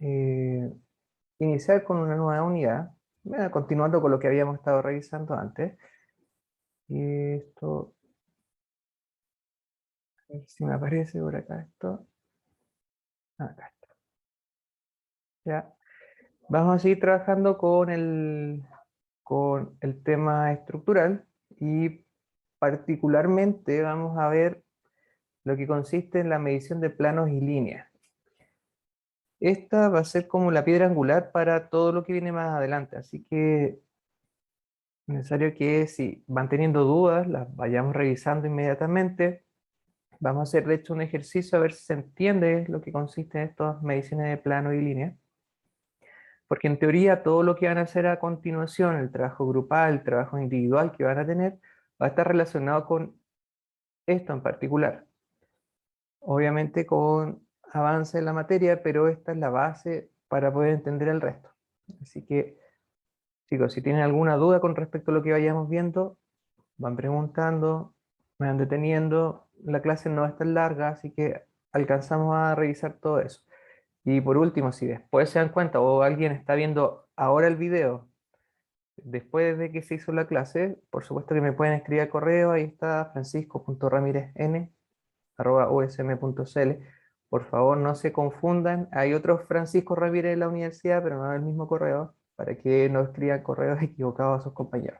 eh, iniciar con una nueva unidad, continuando con lo que habíamos estado revisando antes. Y esto, a ver si me aparece por acá esto. Acá está. Ya. Vamos a seguir trabajando con el tema estructural y particularmente vamos a ver lo que consiste en la medición de planos y líneas. Esta va a ser como la piedra angular para todo lo que viene más adelante, así que es necesario que si van teniendo dudas, las vayamos revisando inmediatamente. Vamos a hacer de hecho un ejercicio a ver si se entiende lo que consiste en estas mediciones de plano y línea, porque en teoría todo lo que van a hacer a continuación, el trabajo grupal, el trabajo individual que van a tener, va a estar relacionado con esto en particular. Obviamente con avance en la materia, pero esta es la base para poder entender el resto. Así que, chicos, si tienen alguna duda con respecto a lo que vayamos viendo, van preguntando, me van deteniendo. La clase no va a estar larga, así que alcanzamos a revisar todo eso. Y por último, si después se dan cuenta o alguien está viendo ahora el video, después de que se hizo la clase, por supuesto que me pueden escribir al correo, ahí está francisco.ramirezn@usm.cl. Por favor, no se confundan. Hay otros Francisco Ramírez en la universidad, pero no es el mismo correo, para que no escriban correos equivocados a sus compañeros.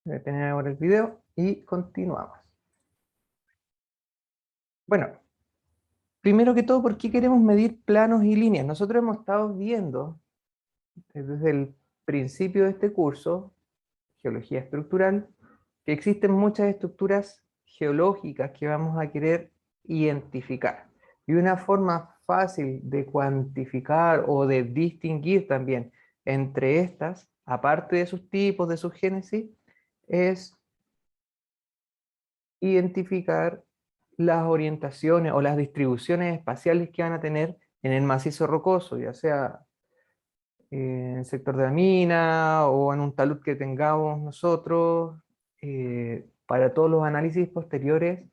Voy a detener ahora el video y continuamos. Bueno, primero que todo, ¿por qué queremos medir planos y líneas? Nosotros hemos estado viendo desde el principio de este curso, geología estructural, que existen muchas estructuras geológicas que vamos a querer identificar. Y una forma fácil de cuantificar o de distinguir también entre estas, aparte de sus tipos, de su génesis, es identificar las orientaciones o las distribuciones espaciales que van a tener en el macizo rocoso, ya sea en el sector de la mina o en un talud que tengamos nosotros, para todos los análisis posteriores,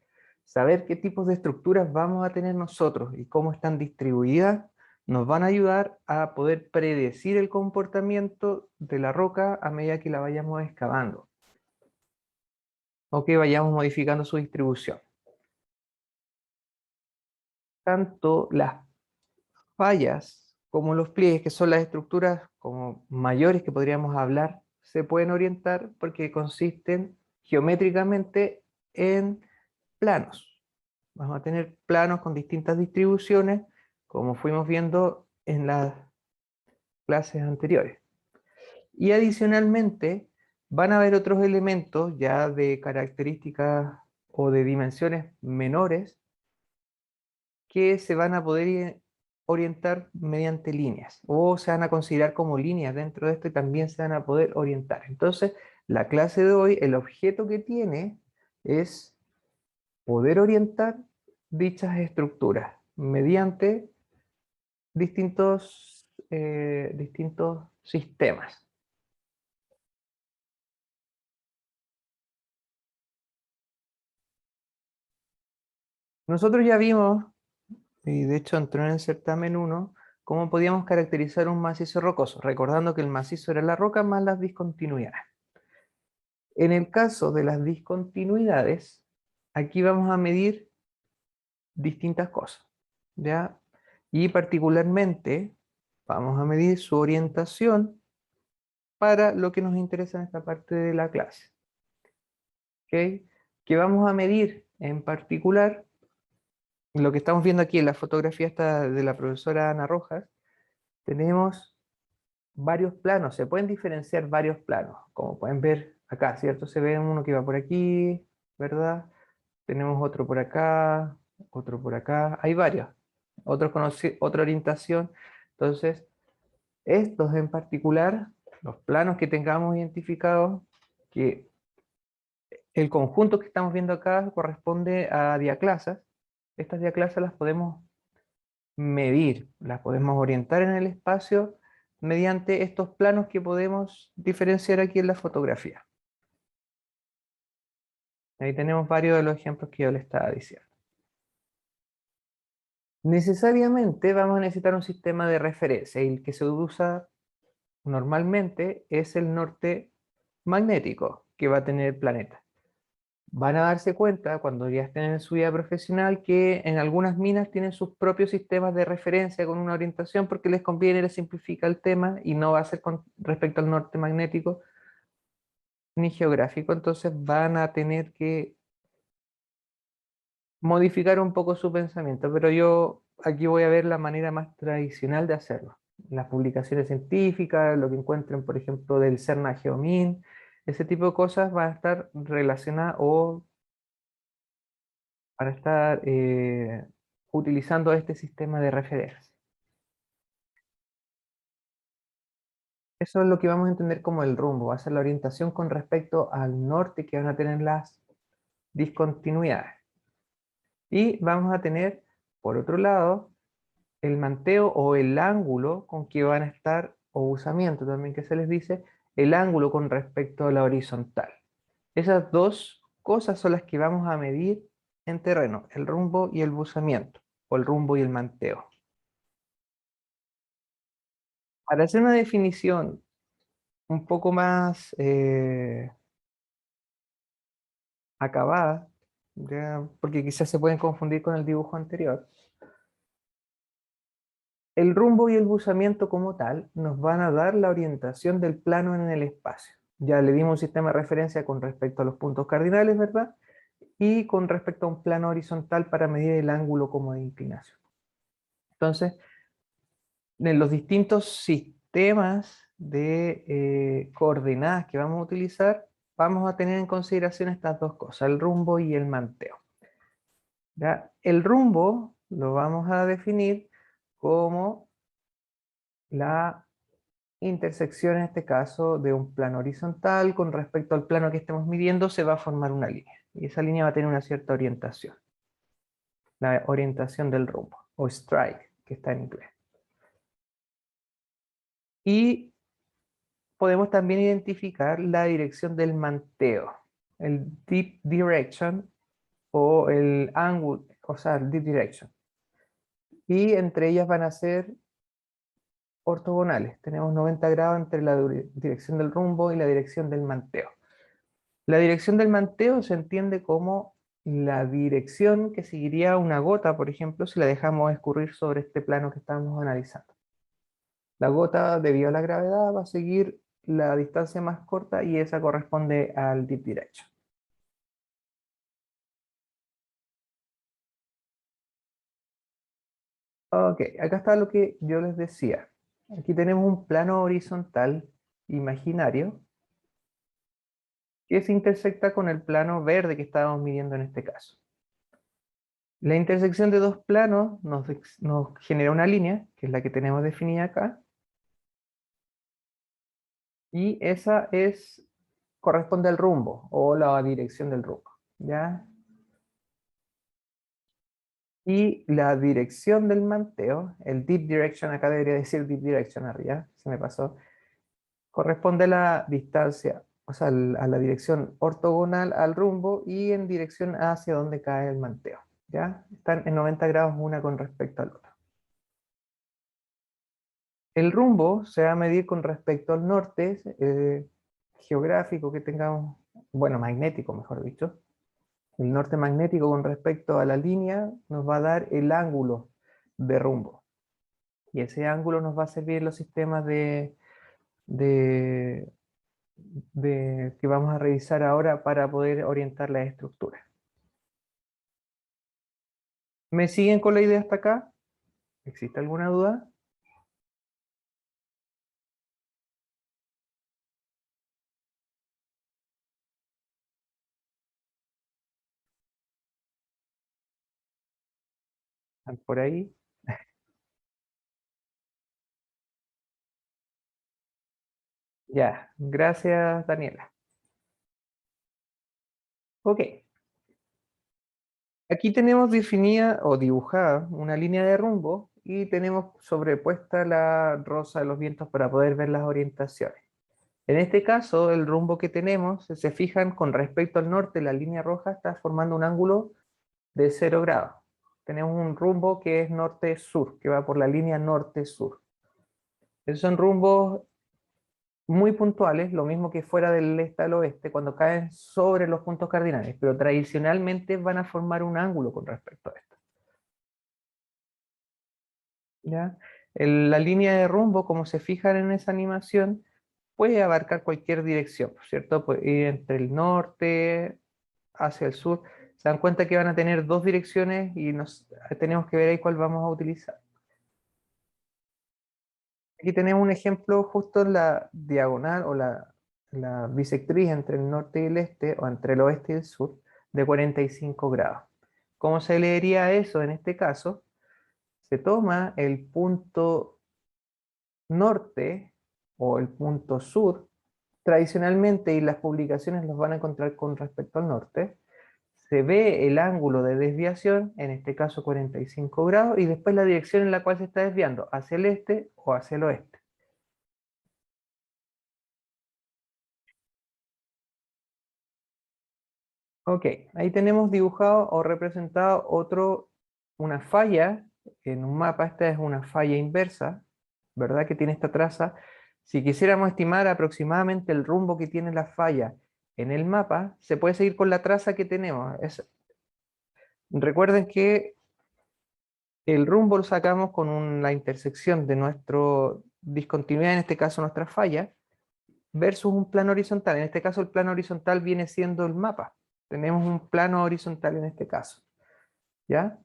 saber qué tipos de estructuras vamos a tener nosotros y cómo están distribuidas, nos van a ayudar a poder predecir el comportamiento de la roca a medida que la vayamos excavando o que vayamos modificando su distribución. Tanto las fallas como los pliegues, que son las estructuras como mayores que podríamos hablar, se pueden orientar porque consisten geométricamente en planos. Vamos a tener planos con distintas distribuciones, como fuimos viendo en las clases anteriores. Y adicionalmente, van a haber otros elementos ya de características o de dimensiones menores que se van a poder orientar mediante líneas o se van a considerar como líneas dentro de esto y también se van a poder orientar. Entonces, la clase de hoy, el objeto que tiene es poder orientar dichas estructuras mediante distintos sistemas. Nosotros ya vimos, y de hecho entró en el certamen 1, cómo podíamos caracterizar un macizo rocoso, recordando que el macizo era la roca más las discontinuidades. En el caso de las discontinuidades, aquí vamos a medir distintas cosas, ¿ya? Y particularmente vamos a medir su orientación para lo que nos interesa en esta parte de la clase, ¿ok? Que vamos a medir en particular lo que estamos viendo aquí en la fotografía esta de la profesora Ana Rojas. Tenemos varios planos, se pueden diferenciar varios planos, como pueden ver acá, ¿cierto? Se ve uno que va por aquí, ¿verdad? Tenemos otro por acá, hay varios, otros con otra orientación. Entonces, estos en particular, los planos que tengamos identificados, que el conjunto que estamos viendo acá corresponde a diaclasas, estas diaclasas las podemos medir, las podemos orientar en el espacio mediante estos planos que podemos diferenciar aquí en la fotografía. Ahí tenemos varios de los ejemplos que yo les estaba diciendo. Necesariamente vamos a necesitar un sistema de referencia y el que se usa normalmente es el norte magnético que va a tener el planeta. Van a darse cuenta cuando ya estén en su vida profesional que en algunas minas tienen sus propios sistemas de referencia con una orientación porque les conviene, les simplifica el tema y no va a ser con respecto al norte magnético ni geográfico, entonces van a tener que modificar un poco su pensamiento, pero yo aquí voy a ver la manera más tradicional de hacerlo. Las publicaciones científicas, lo que encuentren, por ejemplo, del CERN Geomin, ese tipo de cosas van a estar relacionadas o para estar utilizando este sistema de referencia. Eso es lo que vamos a entender como el rumbo, va a ser la orientación con respecto al norte que van a tener las discontinuidades. Y vamos a tener, por otro lado, el manteo o el ángulo con que van a estar, o usamiento también que se les dice, el ángulo con respecto a la horizontal. Esas dos cosas son las que vamos a medir en terreno, el rumbo y el buzamiento, o el rumbo y el manteo. Para hacer una definición un poco más acabada, ya, porque quizás se pueden confundir con el dibujo anterior, el rumbo y el buzamiento como tal nos van a dar la orientación del plano en el espacio. Ya le dimos un sistema de referencia con respecto a los puntos cardinales, ¿verdad? Y con respecto a un plano horizontal para medir el ángulo como de inclinación. Entonces, en los distintos sistemas de coordenadas que vamos a utilizar, vamos a tener en consideración estas dos cosas, el rumbo y el manteo. ¿Ya? El rumbo lo vamos a definir como la intersección, en este caso, de un plano horizontal con respecto al plano que estemos midiendo, se va a formar una línea. Y esa línea va a tener una cierta orientación. La orientación del rumbo, o strike, que está en inglés. Y podemos también identificar la dirección del manteo, el deep direction o el angle, o sea, el deep direction. Y entre ellas van a ser ortogonales. Tenemos 90 grados entre la dirección del rumbo y la dirección del manteo. La dirección del manteo se entiende como la dirección que seguiría una gota, por ejemplo, si la dejamos escurrir sobre este plano que estamos analizando. La gota, debido a la gravedad, va a seguir la distancia más corta y esa corresponde al deep direction. Ok, acá está lo que yo les decía. Aquí tenemos un plano horizontal imaginario que se intersecta con el plano verde que estábamos midiendo en este caso. La intersección de dos planos nos genera una línea, que es la que tenemos definida acá, y esa corresponde al rumbo o la dirección del rumbo, ¿ya? Y la dirección del manteo, el deep direction, acá debería decir deep direction arriba, se me pasó, corresponde a la distancia, o sea, a la dirección ortogonal al rumbo y en dirección hacia donde cae el manteo, ¿ya? Están en 90 grados una con respecto al otro. El rumbo se va a medir con respecto al norte geográfico que tengamos, bueno, magnético, mejor dicho. El norte magnético con respecto a la línea nos va a dar el ángulo de rumbo. Y ese ángulo nos va a servir en los sistemas de, que vamos a revisar ahora para poder orientar la estructura. ¿Me siguen con la idea hasta acá? ¿Existe alguna duda? ¿Están por ahí? Ya, gracias Daniela. Ok, aquí tenemos definida o dibujada una línea de rumbo y tenemos sobrepuesta la rosa de los vientos para poder ver las orientaciones. En este caso, el rumbo que tenemos, si se fijan con respecto al norte, la línea roja está formando un ángulo de 0 grados. tenemos un rumbo que es norte-sur, que va por la línea norte-sur. Esos son rumbos muy puntuales, lo mismo que fuera del este al oeste, cuando caen sobre los puntos cardinales, pero tradicionalmente van a formar un ángulo con respecto a esto. ¿Ya? La línea de rumbo, como se fijan en esa animación, puede abarcar cualquier dirección, ¿cierto? Puede ir entre el norte hacia el sur. Se dan cuenta que van a tener dos direcciones y tenemos que ver ahí cuál vamos a utilizar. Aquí tenemos un ejemplo justo en la diagonal o la bisectriz entre el norte y el este, o entre el oeste y el sur, de 45 grados. ¿Cómo se leería eso en este caso? Se toma el punto norte o el punto sur, tradicionalmente, y las publicaciones los van a encontrar con respecto al norte, se ve el ángulo de desviación, en este caso 45 grados, y después la dirección en la cual se está desviando, hacia el este o hacia el oeste. Ok, ahí tenemos dibujado o representado una falla en un mapa. Esta es una falla inversa, ¿verdad? Que tiene esta traza. Si quisiéramos estimar aproximadamente el rumbo que tiene la falla en el mapa, se puede seguir con la traza que tenemos. Recuerden que el rumbo lo sacamos con la intersección de nuestra discontinuidad, en este caso nuestra falla, versus un plano horizontal. En este caso el plano horizontal viene siendo el mapa. Tenemos un plano horizontal en este caso, ¿ya?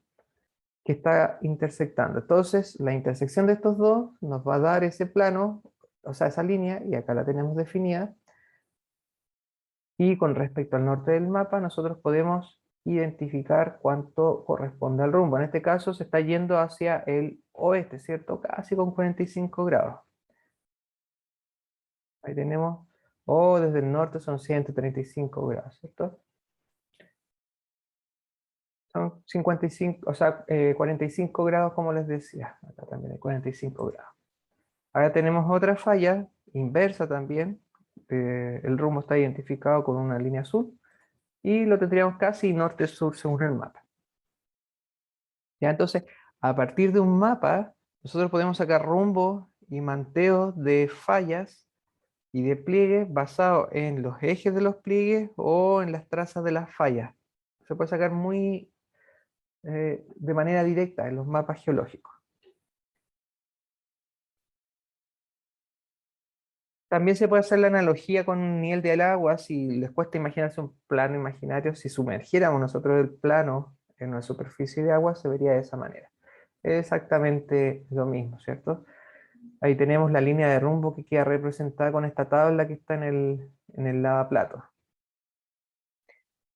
Que está intersectando. Entonces, la intersección de estos dos nos va a dar ese plano, o sea, esa línea, y acá la tenemos definida. Y con respecto al norte del mapa, nosotros podemos identificar cuánto corresponde al rumbo. En este caso se está yendo hacia el oeste, ¿cierto? Casi con 45 grados. Ahí tenemos, desde el norte son 135 grados, ¿cierto? Son 55, o sea, 45 grados como les decía. Acá también hay 45 grados. Ahora tenemos otra falla, inversa también. El rumbo está identificado con una línea azul. Y lo tendríamos casi norte-sur según el mapa. ¿Ya? Entonces, a partir de un mapa, nosotros podemos sacar rumbos y manteos de fallas y de pliegues basados en los ejes de los pliegues o en las trazas de las fallas. Se puede sacar de manera directa en los mapas geológicos. También se puede hacer la analogía con un nivel del agua. Si les cuesta imaginarse un plano imaginario, si sumergiéramos nosotros el plano en una superficie de agua, se vería de esa manera. Es exactamente lo mismo, ¿cierto? Ahí tenemos la línea de rumbo que queda representada con esta tabla que está en el lavaplatos.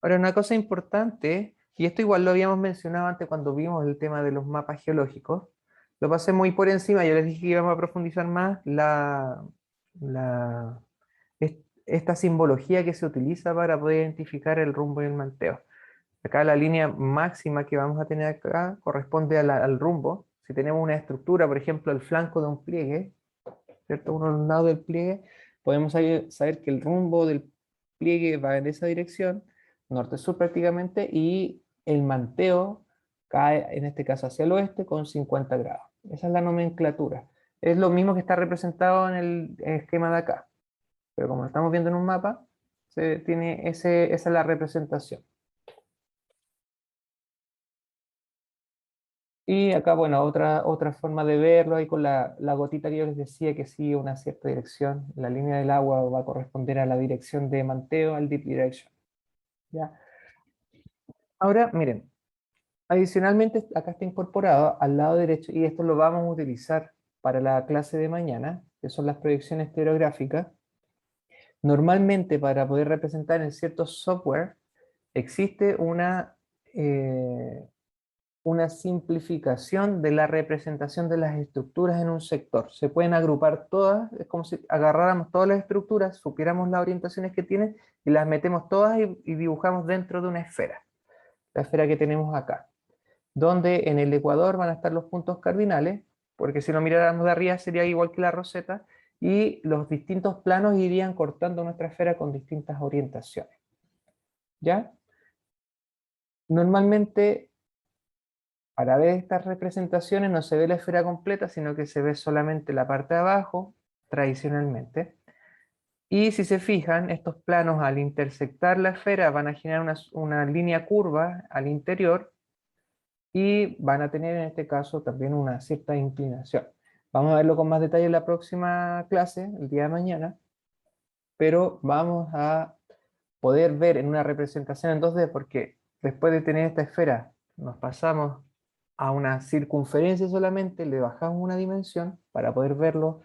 Ahora, una cosa importante, y esto igual lo habíamos mencionado antes cuando vimos el tema de los mapas geológicos, lo pasé muy por encima. Yo les dije que íbamos a profundizar más la, esta simbología que se utiliza para poder identificar el rumbo y el manteo. Acá la línea máxima que vamos a tener acá corresponde al rumbo. Si tenemos una estructura, por ejemplo, el flanco de un pliegue, ¿cierto? Uno de los lados del pliegue, podemos saber que el rumbo del pliegue va en esa dirección, norte-sur prácticamente, y el manteo cae, en este caso, hacia el oeste con 50 grados. Esa es la nomenclatura. Es lo mismo que está representado en el esquema de acá, pero como lo estamos viendo en un mapa, esa es la representación. Y acá, bueno, otra forma de verlo, ahí con la gotita que yo les decía que sigue una cierta dirección. La línea del agua va a corresponder a la dirección de manteo, al deep direction. ¿Ya? Ahora, miren, adicionalmente acá está incorporado al lado derecho, y esto lo vamos a utilizar para la clase de mañana, que son las proyecciones estereográficas. Normalmente, para poder representar en ciertos software, existe una simplificación de la representación de las estructuras en un sector. Se pueden agrupar todas, es como si agarráramos todas las estructuras, supiéramos las orientaciones que tienen y las metemos todas y dibujamos dentro de una esfera. La esfera que tenemos acá, donde en el ecuador van a estar los puntos cardinales, porque si lo miráramos de arriba sería igual que la roseta, y los distintos planos irían cortando nuestra esfera con distintas orientaciones. ¿Ya? Normalmente Para ver estas representaciones no se ve la esfera completa, sino que se ve solamente la parte de abajo, tradicionalmente. Y si se fijan, estos planos al intersectar la esfera van a generar una línea curva al interior y van a tener en este caso también una cierta inclinación. Vamos a verlo con más detalle en la próxima clase, el día de mañana, pero vamos a poder ver en una representación en 2D, porque después de tener esta esfera, nos pasamos a una circunferencia solamente, le bajamos una dimensión para poder verlo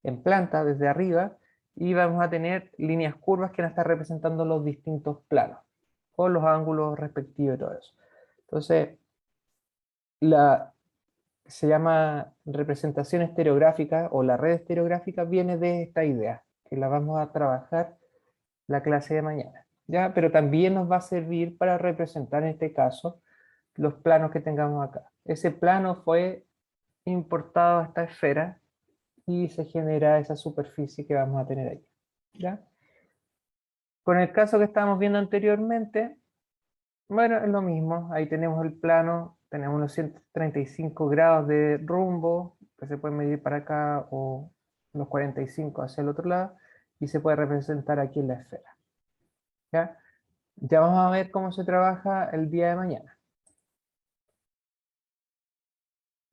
en planta desde arriba, y vamos a tener líneas curvas que van a estar representando los distintos planos, con los ángulos respectivos y todo eso. Entonces, la, se llama representación estereográfica o la red estereográfica viene de esta idea, que la vamos a trabajar la clase de mañana, ¿ya? Pero también nos va a servir para representar en este caso los planos que tengamos acá. Ese plano fue importado a esta esfera y se genera esa superficie que vamos a tener ahí, ¿ya? Con el caso que estábamos viendo anteriormente, bueno, es lo mismo. Ahí tenemos el plano, tenemos unos 135 grados de rumbo, que se pueden medir para acá, o los 45 hacia el otro lado, y se puede representar aquí en la esfera, ¿ya? Ya vamos a ver cómo se trabaja el día de mañana.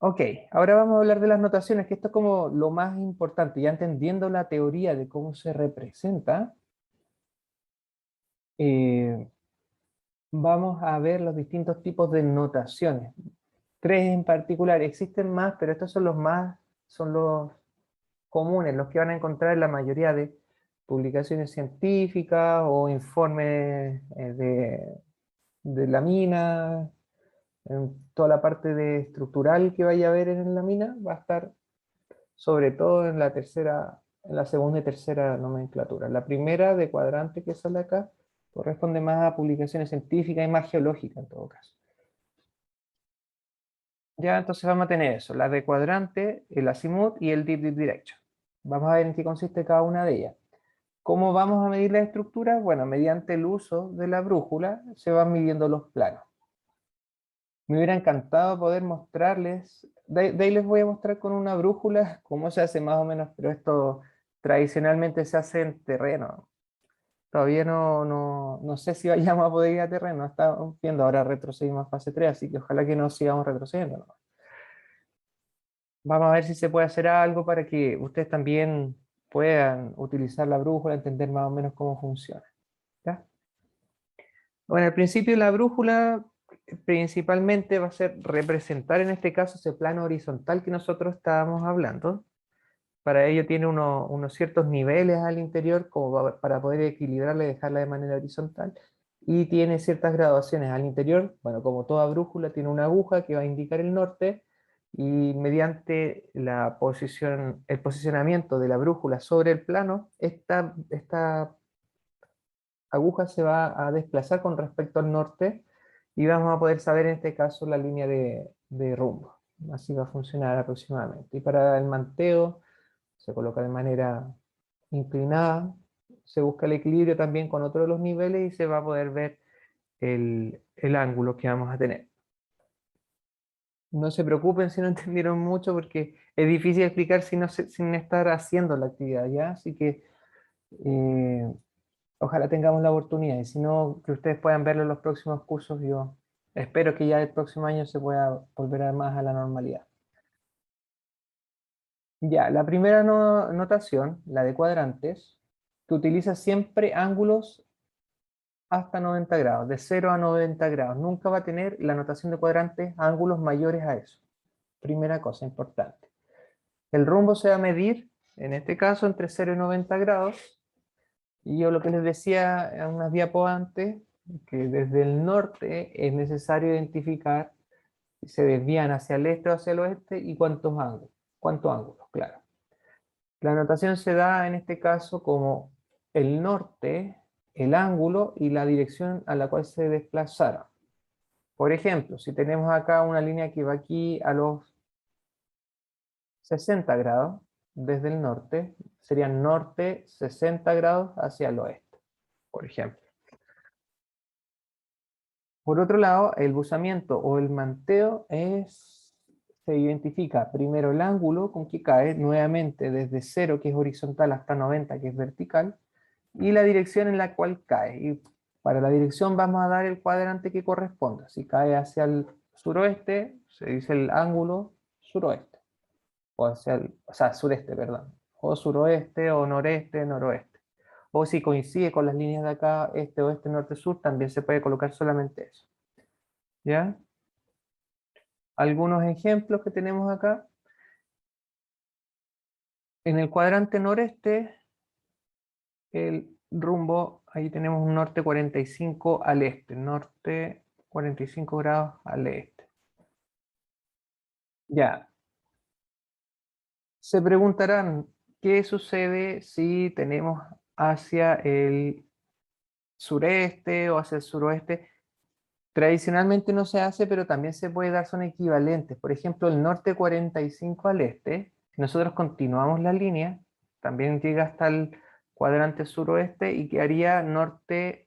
Ok, ahora vamos a hablar de las notaciones, que esto es como lo más importante, ya entendiendo la teoría de cómo se representa, eh, vamos a ver los distintos tipos de notaciones. Tres en particular, existen más, pero estos son los más, son los comunes, los que van a encontrar en la mayoría de publicaciones científicas o informes de la mina. En toda la parte de estructural que vaya a haber en la mina va a estar sobre todo en la tercera, en la segunda y tercera nomenclatura. La primera de cuadrante que sale acá corresponde más a publicaciones científicas y más geológicas en todo caso. Ya entonces vamos a tener eso, la de cuadrante, el azimut y el deep direction. Vamos a ver en qué consiste cada una de ellas. ¿Cómo vamos a medir la estructura? Bueno, mediante el uso de la brújula se van midiendo los planos. Me hubiera encantado poder mostrarles, de ahí les voy a mostrar con una brújula cómo se hace más o menos, pero esto tradicionalmente se hace en terreno. Todavía no sé si vayamos a poder ir a terreno, estamos viendo, ahora retrocedimos a fase 3, así que ojalá que no sigamos retrocediendo, ¿no? Vamos a ver si se puede hacer algo para que ustedes también puedan utilizar la brújula, entender más o menos cómo funciona, ¿ya? Bueno, al principio la brújula principalmente va a ser representar en este caso ese plano horizontal que nosotros estábamos hablando. Para ello tiene unos ciertos niveles al interior como para poder equilibrarla y dejarla de manera horizontal. Y tiene ciertas graduaciones al interior. Bueno, como toda brújula tiene una aguja que va a indicar el norte, y mediante el posicionamiento de la brújula sobre el plano, esta aguja se va a desplazar con respecto al norte y vamos a poder saber en este caso la línea de rumbo. Así va a funcionar aproximadamente. Y para el manteo se coloca de manera inclinada, se busca el equilibrio también con otro de los niveles y se va a poder ver el ángulo que vamos a tener. No se preocupen si no entendieron mucho porque es difícil explicar sin estar haciendo la actividad, ¿ya? Así que eh, ojalá tengamos la oportunidad, y si no, que ustedes puedan verlo en los próximos cursos. Yo espero que ya el próximo año se pueda volver más a la normalidad. Ya, la primera notación, la de cuadrantes, que utiliza siempre ángulos hasta 90 grados, de 0 a 90 grados. Nunca va a tener la notación de cuadrantes ángulos mayores a eso. Primera cosa importante. El rumbo se va a medir, en este caso, entre 0 y 90 grados. Y yo lo que les decía en unas diapos antes, que desde el norte es necesario identificar si se desvían hacia el este o hacia el oeste y cuántos ángulos, claro. La notación se da en este caso como el norte, el ángulo y la dirección a la cual se desplazaron. Por ejemplo, si tenemos acá una línea que va aquí a los 60 grados desde el norte, serían norte 60 grados hacia el oeste, por ejemplo. Por otro lado, el buzamiento o el manteo se identifica primero el ángulo con que cae, nuevamente desde 0, que es horizontal, hasta 90, que es vertical, y la dirección en la cual cae. Y para la dirección vamos a dar el cuadrante que corresponda. Si cae hacia el suroeste, se dice el ángulo suroeste. O hacia o sea, sureste, perdón. O suroeste, o noreste, noroeste. O si coincide con las líneas de acá, este, oeste, norte, sur, también se puede colocar solamente eso. ¿Ya? Algunos ejemplos que tenemos acá. En el cuadrante noreste, el rumbo, ahí tenemos un norte 45 al este, norte 45 grados al este. Ya, se preguntarán, ¿qué sucede si tenemos hacia el sureste o hacia el suroeste? Tradicionalmente no se hace, pero también se puede dar, son equivalentes. Por ejemplo, el norte 45 al este, si nosotros continuamos la línea, también llega hasta el cuadrante suroeste y quedaría norte,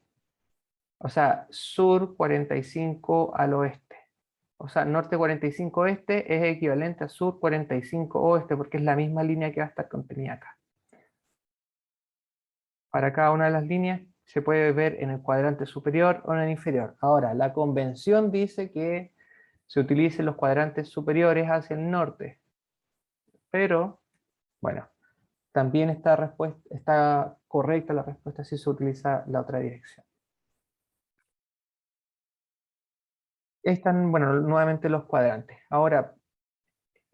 o sea, sur 45 al oeste. O sea, norte 45 oeste es equivalente a sur 45 oeste, porque es la misma línea que va a estar contenida acá. Para cada una de las líneas se puede ver en el cuadrante superior o en el inferior. Ahora, la convención dice que se utilicen los cuadrantes superiores hacia el norte, pero, bueno, también está correcta la respuesta si se utiliza la otra dirección. Están, bueno, nuevamente los cuadrantes. Ahora,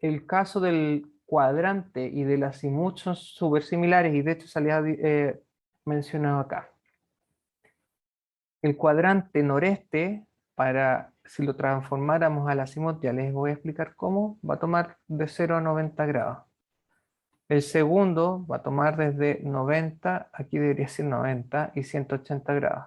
el caso del cuadrante y del azimut son súper similares y de hecho salía mencionado acá. El cuadrante noreste, si lo transformáramos al azimut, ya les voy a explicar cómo, va a tomar de 0 a 90 grados. El segundo va a tomar desde 90, aquí debería ser 90 y 180 grados.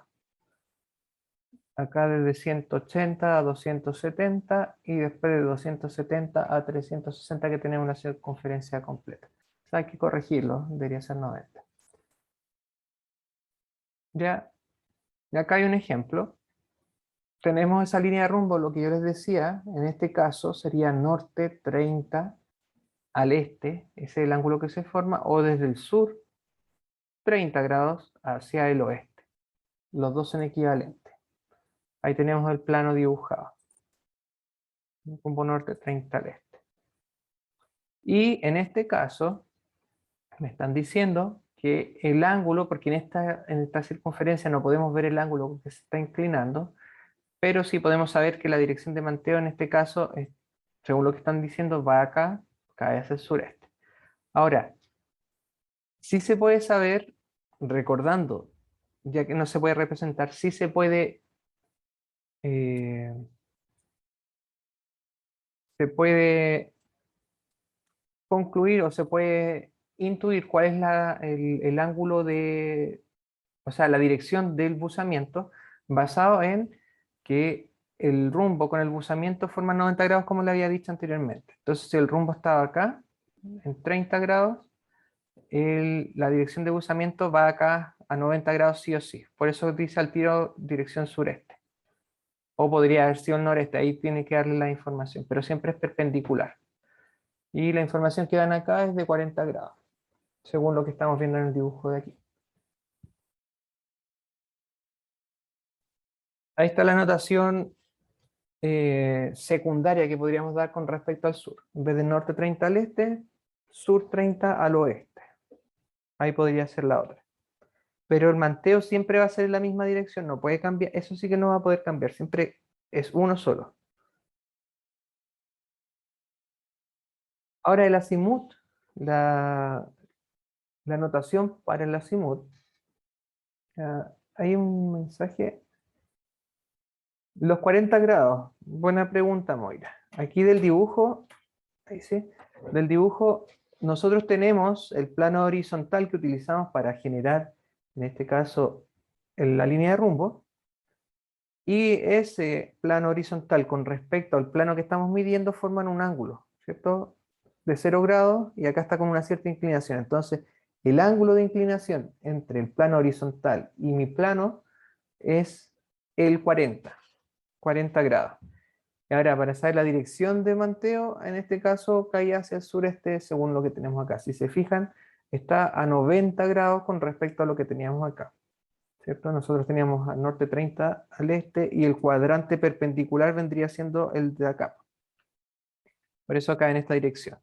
Acá desde 180 a 270 y después de 270 a 360 que tenemos una circunferencia completa. O sea, hay que corregirlo, debería ser 90. Ya, y acá hay un ejemplo. Tenemos esa línea de rumbo, lo que yo les decía, en este caso sería norte 30 al este, ese es el ángulo que se forma, o desde el sur 30 grados hacia el oeste. Los dos son equivalentes. Ahí tenemos el plano dibujado. Rumbo norte 30 al este. Y en este caso, me están diciendo que el ángulo, porque en esta circunferencia no podemos ver el ángulo que se está inclinando, pero sí podemos saber que la dirección de manteo en este caso, según lo que están diciendo, va acá, cae hacia el sureste. Ahora, sí se puede saber, recordando, ya que no se puede representar, sí eh, se puede concluir o se puede intuir cuál es el ángulo o sea, la dirección del buzamiento, basado en que el rumbo con el buzamiento forma 90 grados, como le había dicho anteriormente. Entonces, si el rumbo estaba acá, en 30 grados, la dirección de buzamiento va acá a 90 grados sí o sí. Por eso dice al tiro dirección sureste. O podría haber sido el noreste, ahí tiene que darle la información, pero siempre es perpendicular. Y la información que dan acá es de 40 grados, según lo que estamos viendo en el dibujo de aquí. Ahí está la notación secundaria que podríamos dar con respecto al sur. En vez de norte 30 al este, sur 30 al oeste. Ahí podría ser la otra. Pero el manteo siempre va a ser en la misma dirección, no puede cambiar. Eso sí que no va a poder cambiar, siempre es uno solo. Ahora el azimut, la, la notación para el azimut, hay un mensaje. Los 40 grados, buena pregunta, Moira. Aquí del dibujo, ahí sí, del dibujo, nosotros tenemos el plano horizontal que utilizamos para generar, en este caso, la línea de rumbo, y ese plano horizontal con respecto al plano que estamos midiendo forman un ángulo, ¿cierto? De 0 grados, y acá está con una cierta inclinación. Entonces, el ángulo de inclinación entre el plano horizontal y mi plano es el 40. 40 grados. Y ahora, para saber la dirección de manteo, en este caso caía hacia el sureste según lo que tenemos acá. Si se fijan, está a 90 grados con respecto a lo que teníamos acá, ¿cierto? Nosotros teníamos al norte 30 al este y el cuadrante perpendicular vendría siendo el de acá. Por eso acá en esta dirección,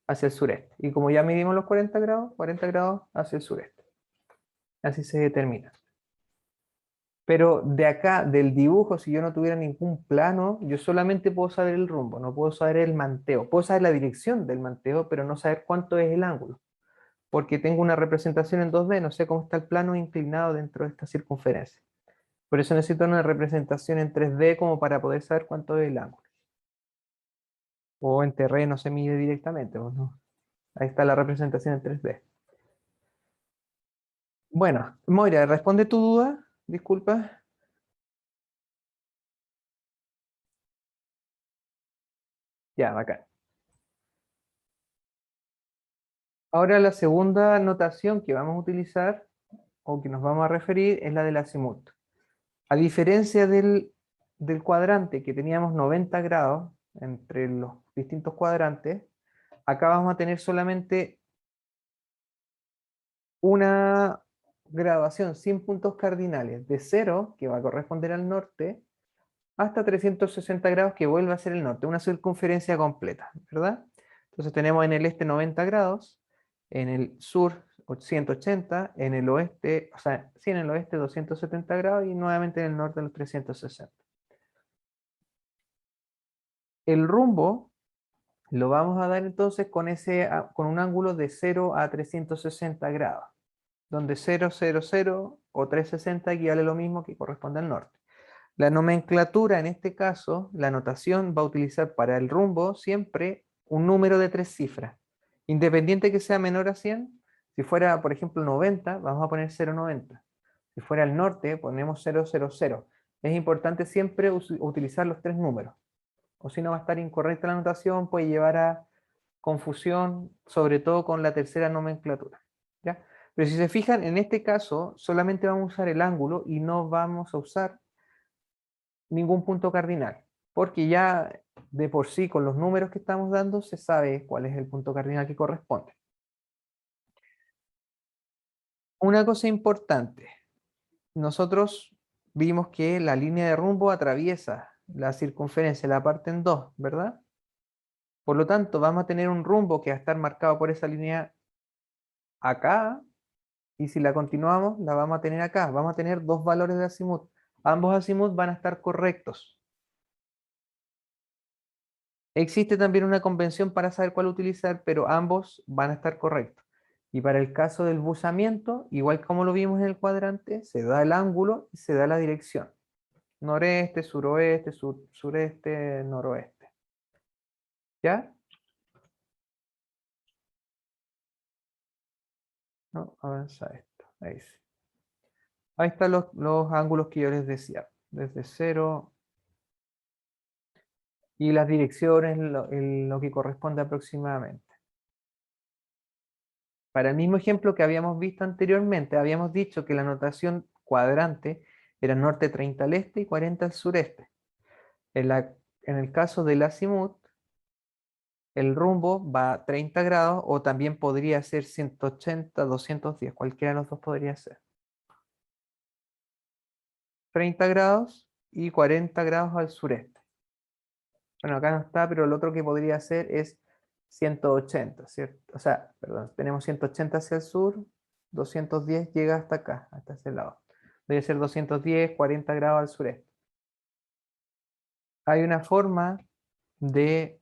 hacia el sureste. Y como ya medimos los 40 grados hacia el sureste. Así se determina. Pero de acá, del dibujo, si yo no tuviera ningún plano, yo solamente puedo saber el rumbo, no puedo saber el manteo. Puedo saber la dirección del manteo, pero no saber cuánto es el ángulo. Porque tengo una representación en 2D, no sé cómo está el plano inclinado dentro de esta circunferencia. Por eso necesito una representación en 3D como para poder saber cuánto es el ángulo. O en terreno se mide directamente, pues, ¿no? Ahí está la representación en 3D. Bueno, Moira, responde tu duda, disculpa. Ya, bacán. Ahora la segunda notación que vamos a utilizar o que nos vamos a referir es la del azimut. A diferencia del cuadrante que teníamos 90 grados entre los distintos cuadrantes, acá vamos a tener solamente una graduación sin puntos cardinales, de 0, que va a corresponder al norte, hasta 360 grados, que vuelve a ser el norte, una circunferencia completa, ¿verdad? Entonces tenemos en el este 90 grados, en el sur 180, en el oeste, o sea, sí, en el oeste 270 grados y nuevamente en el norte los 360. El rumbo lo vamos a dar entonces con un ángulo de 0 a 360 grados, donde 0, 0, 0 o 360 equivale a lo mismo que corresponde al norte. La nomenclatura, en este caso, la notación va a utilizar para el rumbo siempre un número de 3 cifras. Independiente que sea menor a 100, si fuera, por ejemplo, 90, vamos a poner 0,90. Si fuera al norte, ponemos 000. Es importante siempre utilizar los 3 números. O si no va a estar incorrecta la notación, puede llevar a confusión, sobre todo con la tercera nomenclatura, ¿ya? Pero si se fijan, en este caso solamente vamos a usar el ángulo y no vamos a usar ningún punto cardinal, porque ya de por sí con los números que estamos dando se sabe cuál es el punto cardinal que corresponde. Una cosa importante, nosotros vimos que la línea de rumbo atraviesa la circunferencia, la parte en dos, ¿verdad? Por lo tanto, vamos a tener un rumbo que va a estar marcado por esa línea acá, y si la continuamos, la vamos a tener acá. Vamos a tener dos valores de azimut. Ambos azimut van a estar correctos. Existe también una convención para saber cuál utilizar, pero ambos van a estar correctos. Y para el caso del buzamiento, igual como lo vimos en el cuadrante, se da el ángulo y se da la dirección. Noreste, suroeste, sureste, noroeste. ¿Ya? No, avanza esto. Ahí sí. Ahí están los ángulos que yo les decía. Desde 0 y las direcciones, lo que corresponde aproximadamente. Para el mismo ejemplo que habíamos visto anteriormente, habíamos dicho que la notación cuadrante era norte 30 al este y 40 al sureste. En el caso del azimut, el rumbo va a 30 grados o también podría ser 180, 210, cualquiera de los dos podría ser. 30 grados y 40 grados al sureste. Bueno, acá no está, pero el otro que podría ser es 180, ¿cierto? O sea, perdón, tenemos 180 hacia el sur, 210 llega hasta acá, hasta ese lado. Debe ser 210, 40 grados al sureste. Hay una forma de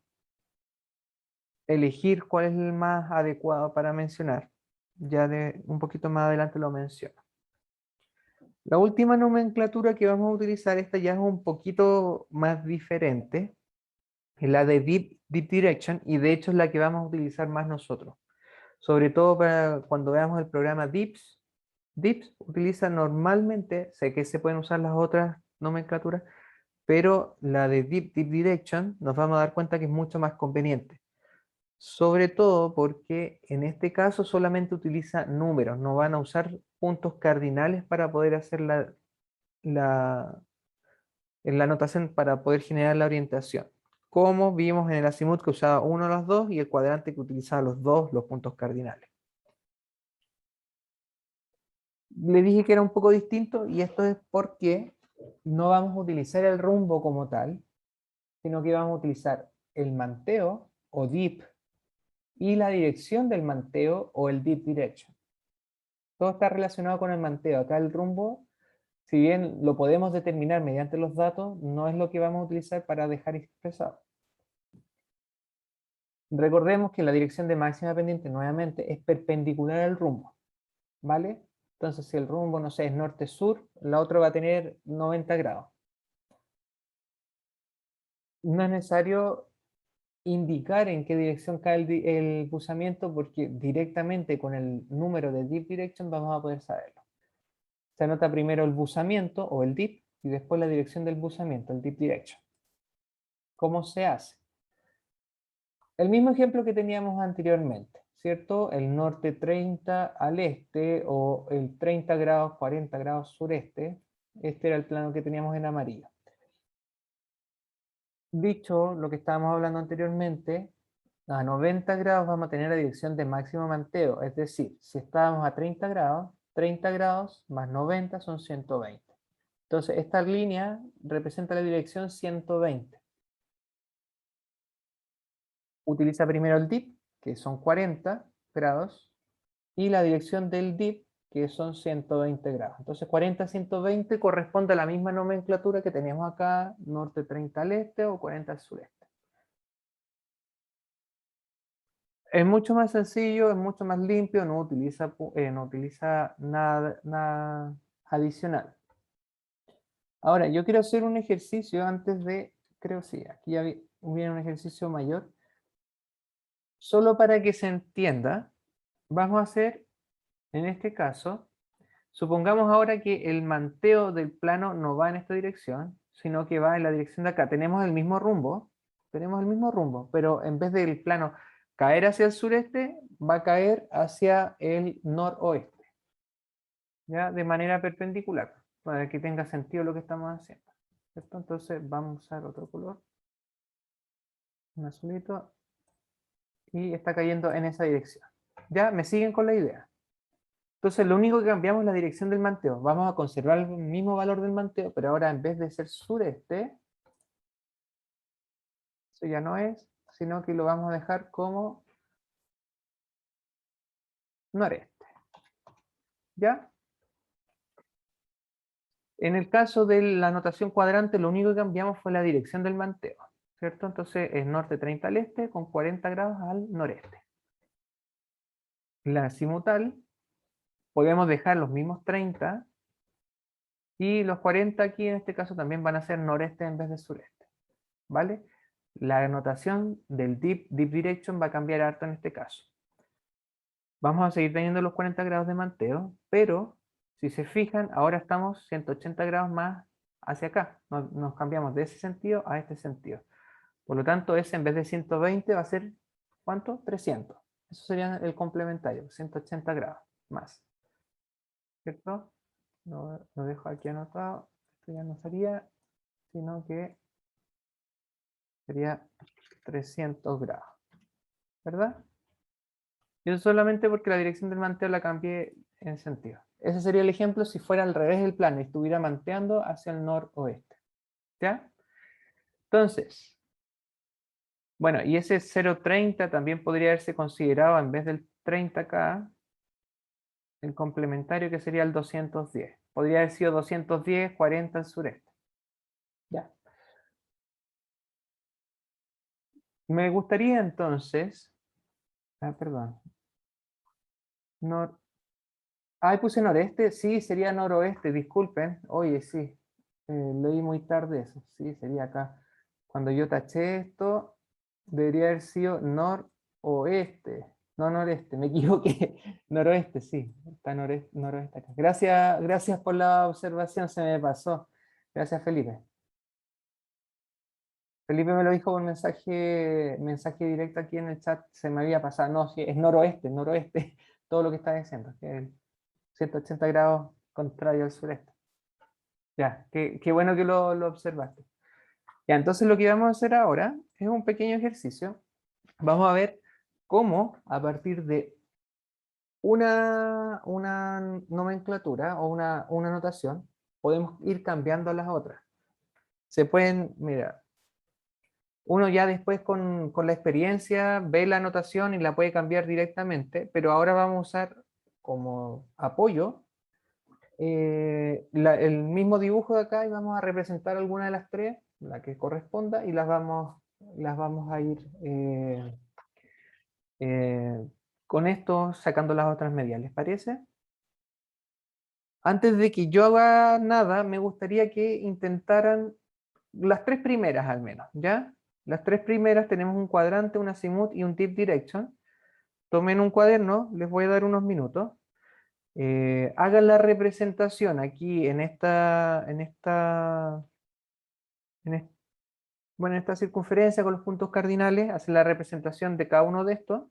elegir cuál es el más adecuado para mencionar. Ya de un poquito más adelante lo menciono. La última nomenclatura que vamos a utilizar, esta ya es un poquito más diferente, es la de Deep Direction, y de hecho es la que vamos a utilizar más nosotros. Sobre todo para cuando veamos el programa DIPS. DIPS utiliza normalmente, sé que se pueden usar las otras nomenclaturas, pero la de Deep Direction nos vamos a dar cuenta que es mucho más conveniente. Sobre todo porque en este caso solamente utiliza números, no van a usar puntos cardinales para poder hacer en la notación para poder generar la orientación. Como vimos en el azimut que usaba uno de los dos y el cuadrante que utilizaba los puntos cardinales. Le dije que era un poco distinto y esto es porque no vamos a utilizar el rumbo como tal, sino que vamos a utilizar el manteo o dip y la dirección del manteo o el dip direction. Todo está relacionado con el manteo. Acá el rumbo, si bien lo podemos determinar mediante los datos, no es lo que vamos a utilizar para dejar expresado. Recordemos que la dirección de máxima pendiente nuevamente es perpendicular al rumbo, ¿vale? Entonces si el rumbo, no sé, es norte-sur, la otra va a tener 90 grados. No es necesario indicar en qué dirección cae el buzamiento porque directamente con el número de dip direction vamos a poder saberlo. Se anota primero el buzamiento o el dip y después la dirección del buzamiento, el dip direction. ¿Cómo se hace? El mismo ejemplo que teníamos anteriormente, ¿cierto? El norte 30 al este o el 30 grados, 40 grados sureste. Este era el plano que teníamos en amarillo. Dicho lo que estábamos hablando anteriormente, a 90 grados vamos a tener la dirección de máximo manteo, es decir, si estábamos a 30 grados más 90 son 120. Entonces, esta línea representa la dirección 120. Utiliza primero el dip, que son 40 grados, y la dirección del dip, que son 120 grados. Entonces, 40 a 120 corresponde a la misma nomenclatura que teníamos acá, norte 30 al este o 40 al sureste. Es mucho más sencillo, es mucho más limpio, no utiliza nada adicional. Ahora, yo quiero hacer un ejercicio antes de, creo sí, aquí ya viene un ejercicio mayor. Solo para que se entienda, vamos a hacer, en este caso, supongamos ahora que el manteo del plano no va en esta dirección, sino que va en la dirección de acá. Tenemos el mismo rumbo, pero en vez del plano caer hacia el sureste, va a caer hacia el noroeste, ¿ya? De manera perpendicular, para que tenga sentido lo que estamos haciendo, ¿cierto? Entonces vamos a usar otro color, un azulito, y está cayendo en esa dirección. ¿Ya? ¿Me siguen con la idea? Entonces lo único que cambiamos es la dirección del manteo. Vamos a conservar el mismo valor del manteo, pero ahora en vez de ser sureste, eso ya no es, sino que lo vamos a dejar como noreste. ¿Ya? En el caso de la notación cuadrante, lo único que cambiamos fue la dirección del manteo, ¿cierto? Entonces es norte 30 al este con 40 grados al noreste. La azimutal, podemos dejar los mismos 30 y los 40 aquí en este caso también van a ser noreste en vez de sureste, ¿vale? La notación del dip direction va a cambiar harto en este caso. Vamos a seguir teniendo los 40 grados de manteo, pero si se fijan, ahora estamos 180 grados más hacia acá. Nos cambiamos de ese sentido a este sentido. Por lo tanto, ese en vez de 120 va a ser, ¿cuánto? 300. Eso sería el complementario, 180 grados más. ¿Cierto? Lo dejo aquí anotado. Esto ya no sería, sino que sería 300 grados. ¿Verdad? Y eso solamente porque la dirección del manteo la cambié en sentido. Ese sería el ejemplo si fuera al revés del plano y estuviera manteando hacia el noroeste. ¿Ya? Entonces, bueno, y ese 0,30 también podría haberse considerado en vez del 30 acá, el complementario que sería el 210. Podría haber sido 210, 40 al sureste. Ya. Me gustaría entonces, perdón, nor, puse noreste, sí, sería noroeste, disculpen. Oye, sí, leí muy tarde eso, sí, sería acá. Cuando yo taché esto, debería haber sido noroeste, no noreste, me equivoqué. Noroeste, sí, está noroeste acá. Gracias por la observación, se me pasó. Gracias, Felipe. Felipe me lo dijo por mensaje directo aquí en el chat, se me había pasado. No, sí, es noroeste, todo lo que está diciendo, que es el 180 grados contrario al sureste. Ya, qué bueno que lo observaste. Ya, entonces lo que vamos a hacer ahora es un pequeño ejercicio. Vamos a ver cómo a partir de una nomenclatura o una notación podemos ir cambiando las otras. Se pueden, mira, uno ya después con la experiencia ve la notación y la puede cambiar directamente, pero ahora vamos a usar como apoyo el mismo dibujo de acá y vamos a representar alguna de las tres, la que corresponda, y las vamos a ir eh, con esto sacando las otras medias. ¿Les parece? Antes de que yo haga nada, me gustaría que intentaran las tres primeras al menos, ¿ya? Las tres primeras tenemos un cuadrante, un azimut y un tip direction. Tomen un cuaderno, les voy a dar unos minutos. Hagan la representación aquí bueno, en esta circunferencia con los puntos cardinales, hacen la representación de cada uno de estos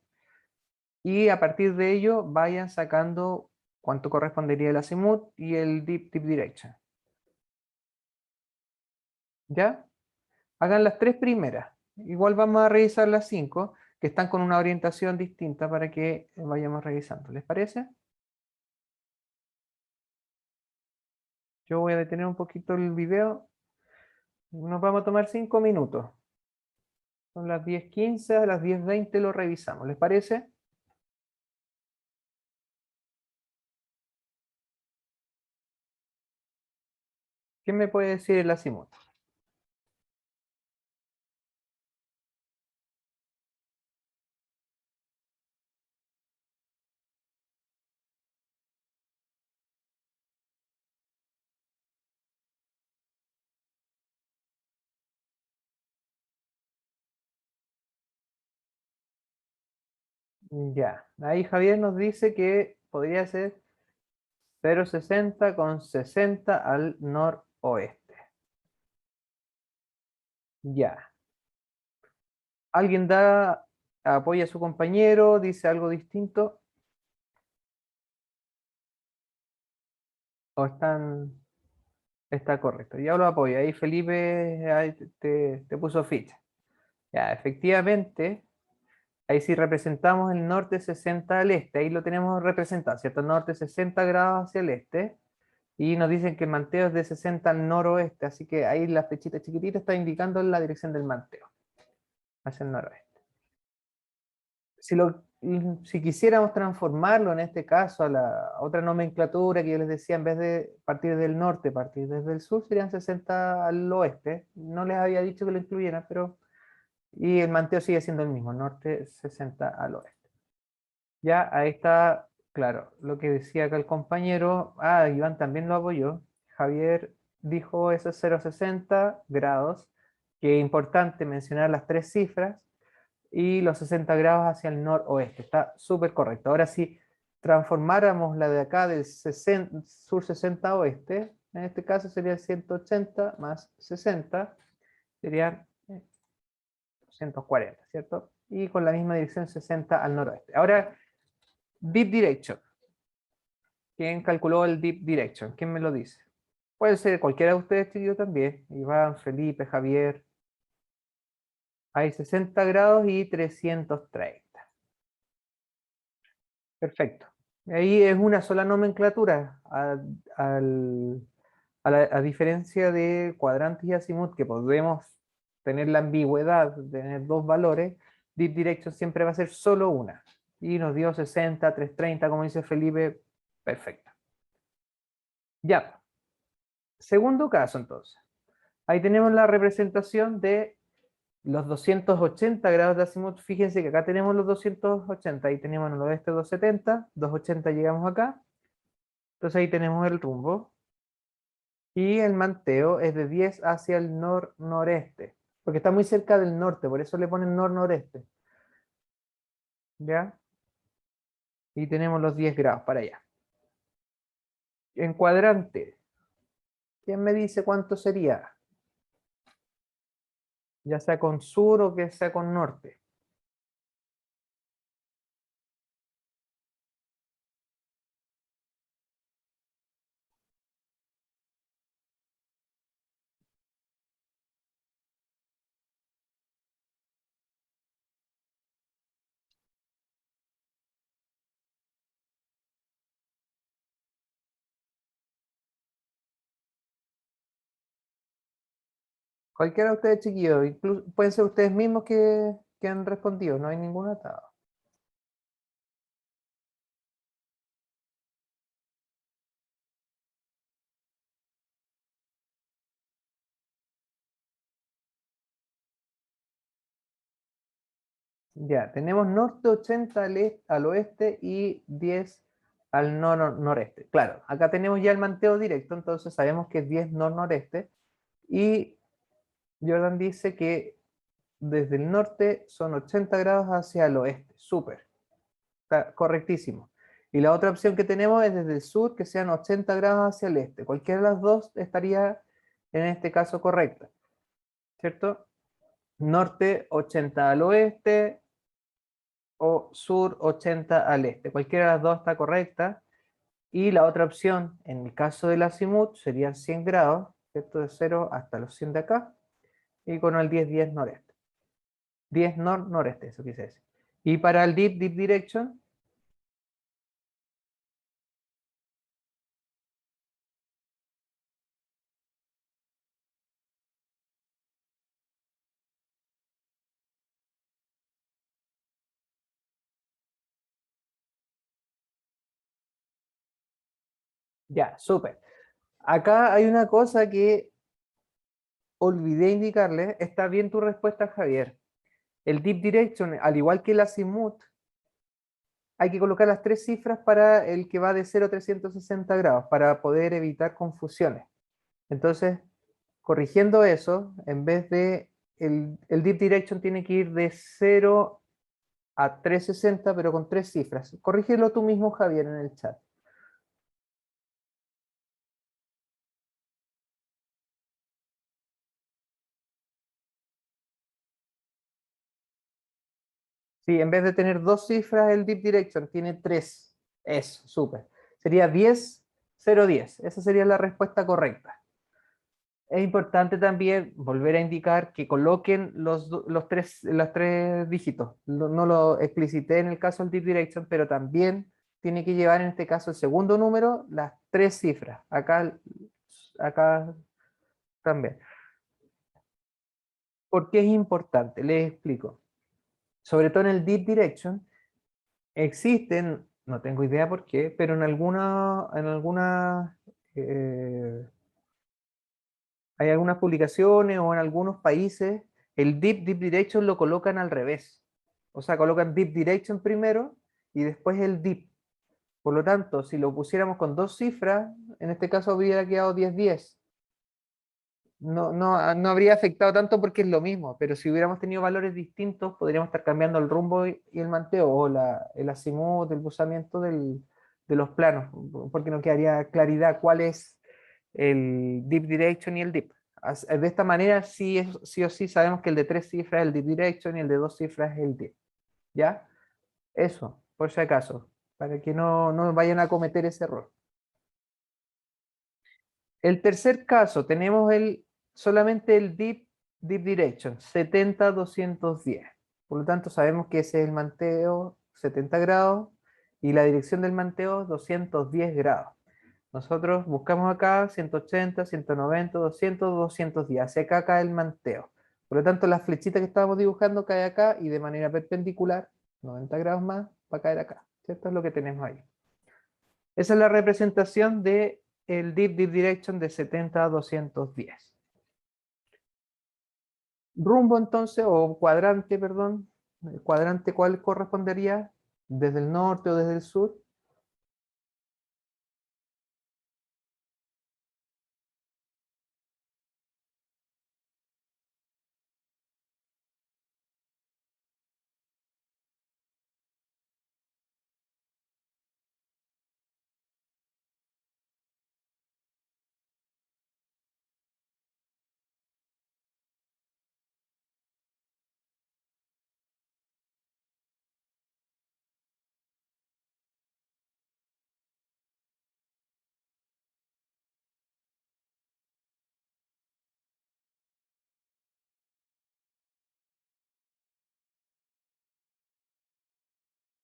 y a partir de ello vayan sacando cuánto correspondería el azimut y el tip direction. ¿Ya? Hagan las tres primeras. Igual vamos a revisar las cinco, que están con una orientación distinta para que vayamos revisando. ¿Les parece? Yo voy a detener un poquito el video. Nos vamos a tomar 5 minutos. Son las 10:15, a las 10:20 lo revisamos. ¿Les parece? ¿Quién me puede decir el azimut? Ya, ahí Javier nos dice que podría ser 0,60 con 60 al noroeste. Ya. ¿Alguien apoya a su compañero, dice algo distinto? ¿O está correcto? Ya lo apoya. Ahí Felipe ahí te puso ficha. Ya, efectivamente, ahí sí representamos el norte 60 al este. Ahí lo tenemos representado, ¿cierto? Norte 60 grados hacia el este. Y nos dicen que el manteo es de 60 al noroeste. Así que ahí la flechita chiquitita está indicando la dirección del manteo, hacia el noroeste. Si quisiéramos transformarlo en este caso a la otra nomenclatura que yo les decía, en vez de partir del norte, partir desde el sur, serían 60 al oeste. No les había dicho que lo incluyeran, pero... Y el manteo sigue siendo el mismo, norte 60 al oeste. Ya, ahí está, claro, lo que decía acá el compañero. Ah, Iván también lo apoyó. Javier dijo esos 0,60 grados, que es importante mencionar las tres cifras y los 60 grados hacia el noroeste. Está súper correcto. Ahora, si transformáramos la de acá del sur 60 oeste, en este caso sería 180 más 60, serían 240, ¿cierto? Y con la misma dirección 60 al noroeste. Ahora, deep direction. ¿Quién calculó el deep direction? ¿Quién me lo dice? Puede ser cualquiera de ustedes, chiquillos, también. Iván, Felipe, Javier. Hay 60 grados y 330. Perfecto. Ahí es una sola nomenclatura, a diferencia de cuadrantes y azimut, que podemos tener la ambigüedad de tener dos valores, deep direction siempre va a ser solo una. Y nos dio 60, 330, como dice Felipe, perfecto. Ya, segundo caso entonces. Ahí tenemos la representación de los 280 grados de azimut. Fíjense que acá tenemos los 280, ahí tenemos en el oeste 270, 280 llegamos acá, entonces ahí tenemos el rumbo. Y el manteo es de 10 hacia el nor-noreste, porque está muy cerca del norte, por eso le ponen nor-noreste. ¿Ya? Y tenemos los 10 grados para allá. En cuadrante, ¿quién me dice cuánto sería? Ya sea con sur o que sea con norte. Cualquiera de ustedes, chiquillos, incluso pueden ser ustedes mismos que han respondido, no hay ningún atado. Ya, tenemos norte 80 al oeste y 10 al noreste. Claro, acá tenemos ya el manteo directo, entonces sabemos que es 10 nor-noreste. Y Jordan dice que desde el norte son 80 grados hacia el oeste. Súper, está correctísimo. Y la otra opción que tenemos es desde el sur, que sean 80 grados hacia el este. Cualquiera de las dos estaría en este caso correcta, ¿cierto? Norte 80 al oeste, o sur 80 al este. Cualquiera de las dos está correcta. Y la otra opción, en el caso del azimut, serían 100 grados, ¿cierto? De 0 hasta los 100 de acá, y con el 10 noreste. 10 noreste, eso quise decir. Y para el deep direction, ya, súper. Acá hay una cosa que olvidé indicarle. Está bien tu respuesta, Javier. El deep direction, al igual que el azimut, hay que colocar las tres cifras para el que va de 0 a 360 grados, para poder evitar confusiones. Entonces, corrigiendo eso, en vez de el deep direction tiene que ir de 0 a 360, pero con tres cifras. Corrígelo tú mismo, Javier, en el chat. Sí, en vez de tener dos cifras, el deep direction tiene tres. Eso, súper. Sería 10, 0, 10. Esa sería la respuesta correcta. Es importante también volver a indicar que coloquen los tres dígitos. No lo explicité en el caso del deep direction, pero también tiene que llevar en este caso el segundo número las tres cifras. Acá también. ¿Por qué es importante? Les explico. Sobre todo en el deep direction existen, no tengo idea por qué, pero eh, hay algunas publicaciones o en algunos países, el deep direction lo colocan al revés. O sea, colocan deep direction primero y después el deep. Por lo tanto, si lo pusiéramos con dos cifras, en este caso hubiera quedado 10-10. No habría afectado tanto porque es lo mismo, pero si hubiéramos tenido valores distintos, podríamos estar cambiando el rumbo y el manteo, o el azimut, el buzamiento de los planos, porque no quedaría claridad cuál es el deep direction y el deep. De esta manera, sí o sí sabemos que el de tres cifras es el deep direction y el de dos cifras es el deep. ¿Ya? Eso, por si acaso, para que no vayan a cometer ese error. El tercer caso, tenemos solamente el deep direction, 70-210. Por lo tanto, sabemos que ese es el manteo 70 grados y la dirección del manteo 210 grados. Nosotros buscamos acá 180, 190, 200, 210. Hacia acá cae el manteo. Por lo tanto, la flechita que estábamos dibujando cae acá y de manera perpendicular, 90 grados más, va a caer acá. Esto es lo que tenemos ahí. Esa es la representación de el deep direction de 70 a 210. Rumbo entonces, o cuadrante, perdón, el cuadrante, ¿cuál correspondería? ¿Desde el norte o desde el sur?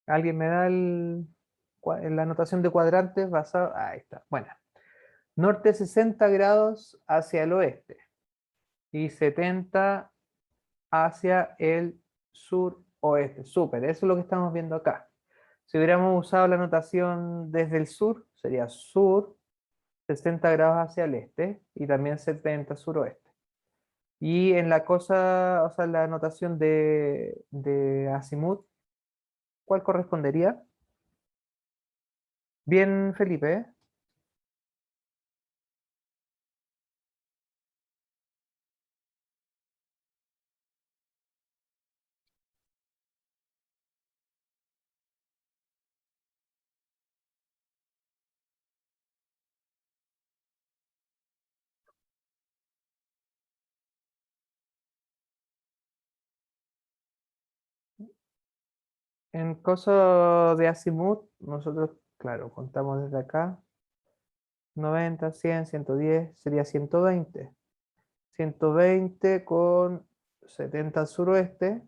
¿Alguien me da la anotación de cuadrantes basado? Ahí está. Bueno, norte 60 grados hacia el oeste. y 70 hacia el suroeste. Súper, eso es lo que estamos viendo acá. Si hubiéramos usado la notación desde el sur, sería sur, 60 grados hacia el este y también 70 suroeste. Y en la cosa, o sea, la notación de azimut, ¿cuál correspondería? Bien, Felipe, ¿eh? En cosa de azimut, nosotros, claro, contamos desde acá, 90, 100, 110, sería 120. 120 con 70 al suroeste,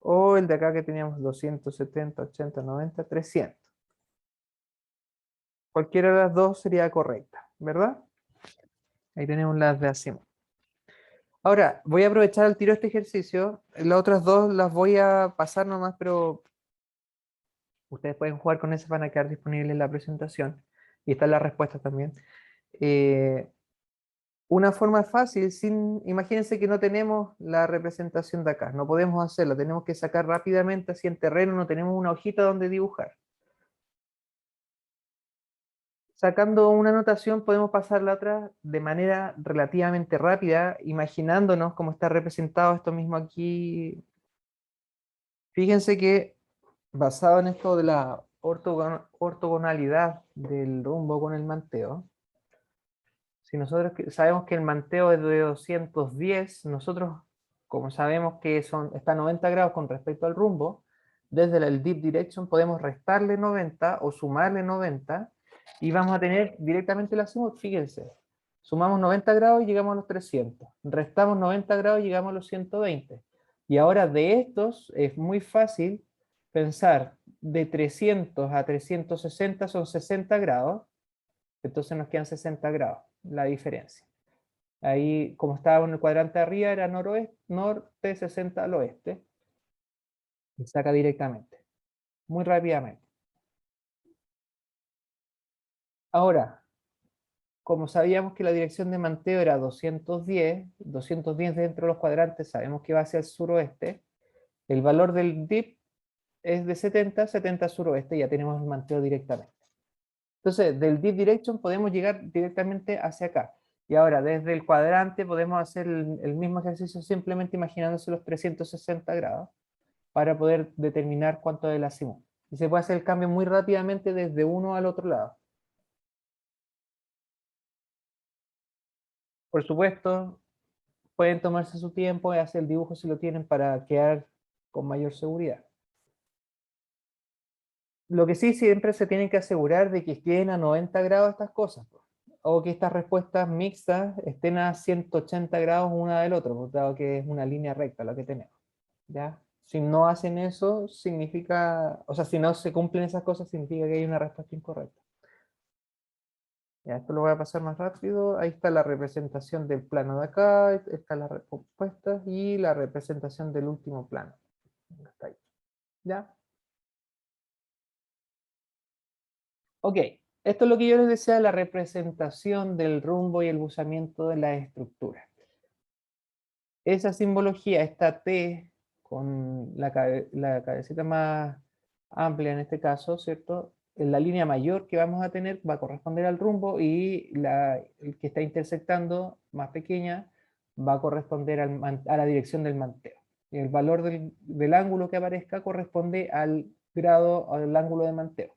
o el de acá que teníamos 270, 80, 90, 300. Cualquiera de las dos sería correcta, ¿verdad? Ahí tenemos las de azimut. Ahora, voy a aprovechar al tiro este ejercicio. Las otras dos las voy a pasar nomás, pero ustedes pueden jugar con esas, van a quedar disponibles en la presentación. Y están las respuestas también. Eh, una forma fácil, imagínense que no tenemos la representación de acá, no podemos hacerlo, tenemos que sacar rápidamente así en terreno, no tenemos una hojita donde dibujar. Sacando una anotación podemos pasar la otra de manera relativamente rápida, imaginándonos cómo está representado esto mismo aquí. Fíjense que basado en esto de la ortogonalidad del rumbo con el manteo, si nosotros sabemos que el manteo es de 210, nosotros, como sabemos que está a 90 grados con respecto al rumbo, desde el deep direction podemos restarle 90 o sumarle 90 y vamos a tener directamente el azimut. Fíjense, sumamos 90 grados y llegamos a los 300, restamos 90 grados y llegamos a los 120. Y ahora de estos es muy fácil pensar de 300 a 360 son 60 grados, entonces nos quedan 60 grados, la diferencia. Ahí, como estaba en el cuadrante de arriba, era noroeste, norte, 60 al oeste. Y saca directamente, muy rápidamente. Ahora, como sabíamos que la dirección de manteo era 210 dentro de los cuadrantes, sabemos que va hacia el suroeste, el valor del dip es de 70, 70 suroeste, ya tenemos el manteo directamente. Entonces, del deep direction podemos llegar directamente hacia acá. Y ahora, desde el cuadrante podemos hacer el mismo ejercicio simplemente imaginándose los 360 grados para poder determinar cuánto es el azimut. Y se puede hacer el cambio muy rápidamente desde uno al otro lado. Por supuesto, pueden tomarse su tiempo y hacer el dibujo si lo tienen para quedar con mayor seguridad. Lo que sí siempre se tienen que asegurar de que queden a 90 grados estas cosas, o que estas respuestas mixtas estén a 180 grados una del otro, dado que es una línea recta la que tenemos. ¿Ya? Si no hacen eso, significa, o sea, si no se cumplen esas cosas, significa que hay una respuesta incorrecta. Ya, esto lo voy a pasar más rápido. Ahí está la representación del plano de acá, están las respuestas y la representación del último plano. Está ahí. ¿Ya? Ok, esto es lo que yo les decía, la representación del rumbo y el buzamiento de la estructura. Esa simbología, esta T con la cabecita más amplia en este caso, ¿cierto? En la línea mayor que vamos a tener va a corresponder al rumbo y el que está intersectando, más pequeña, va a corresponder a la dirección del manteo. Y el valor del ángulo que aparezca corresponde al grado, al ángulo de manteo.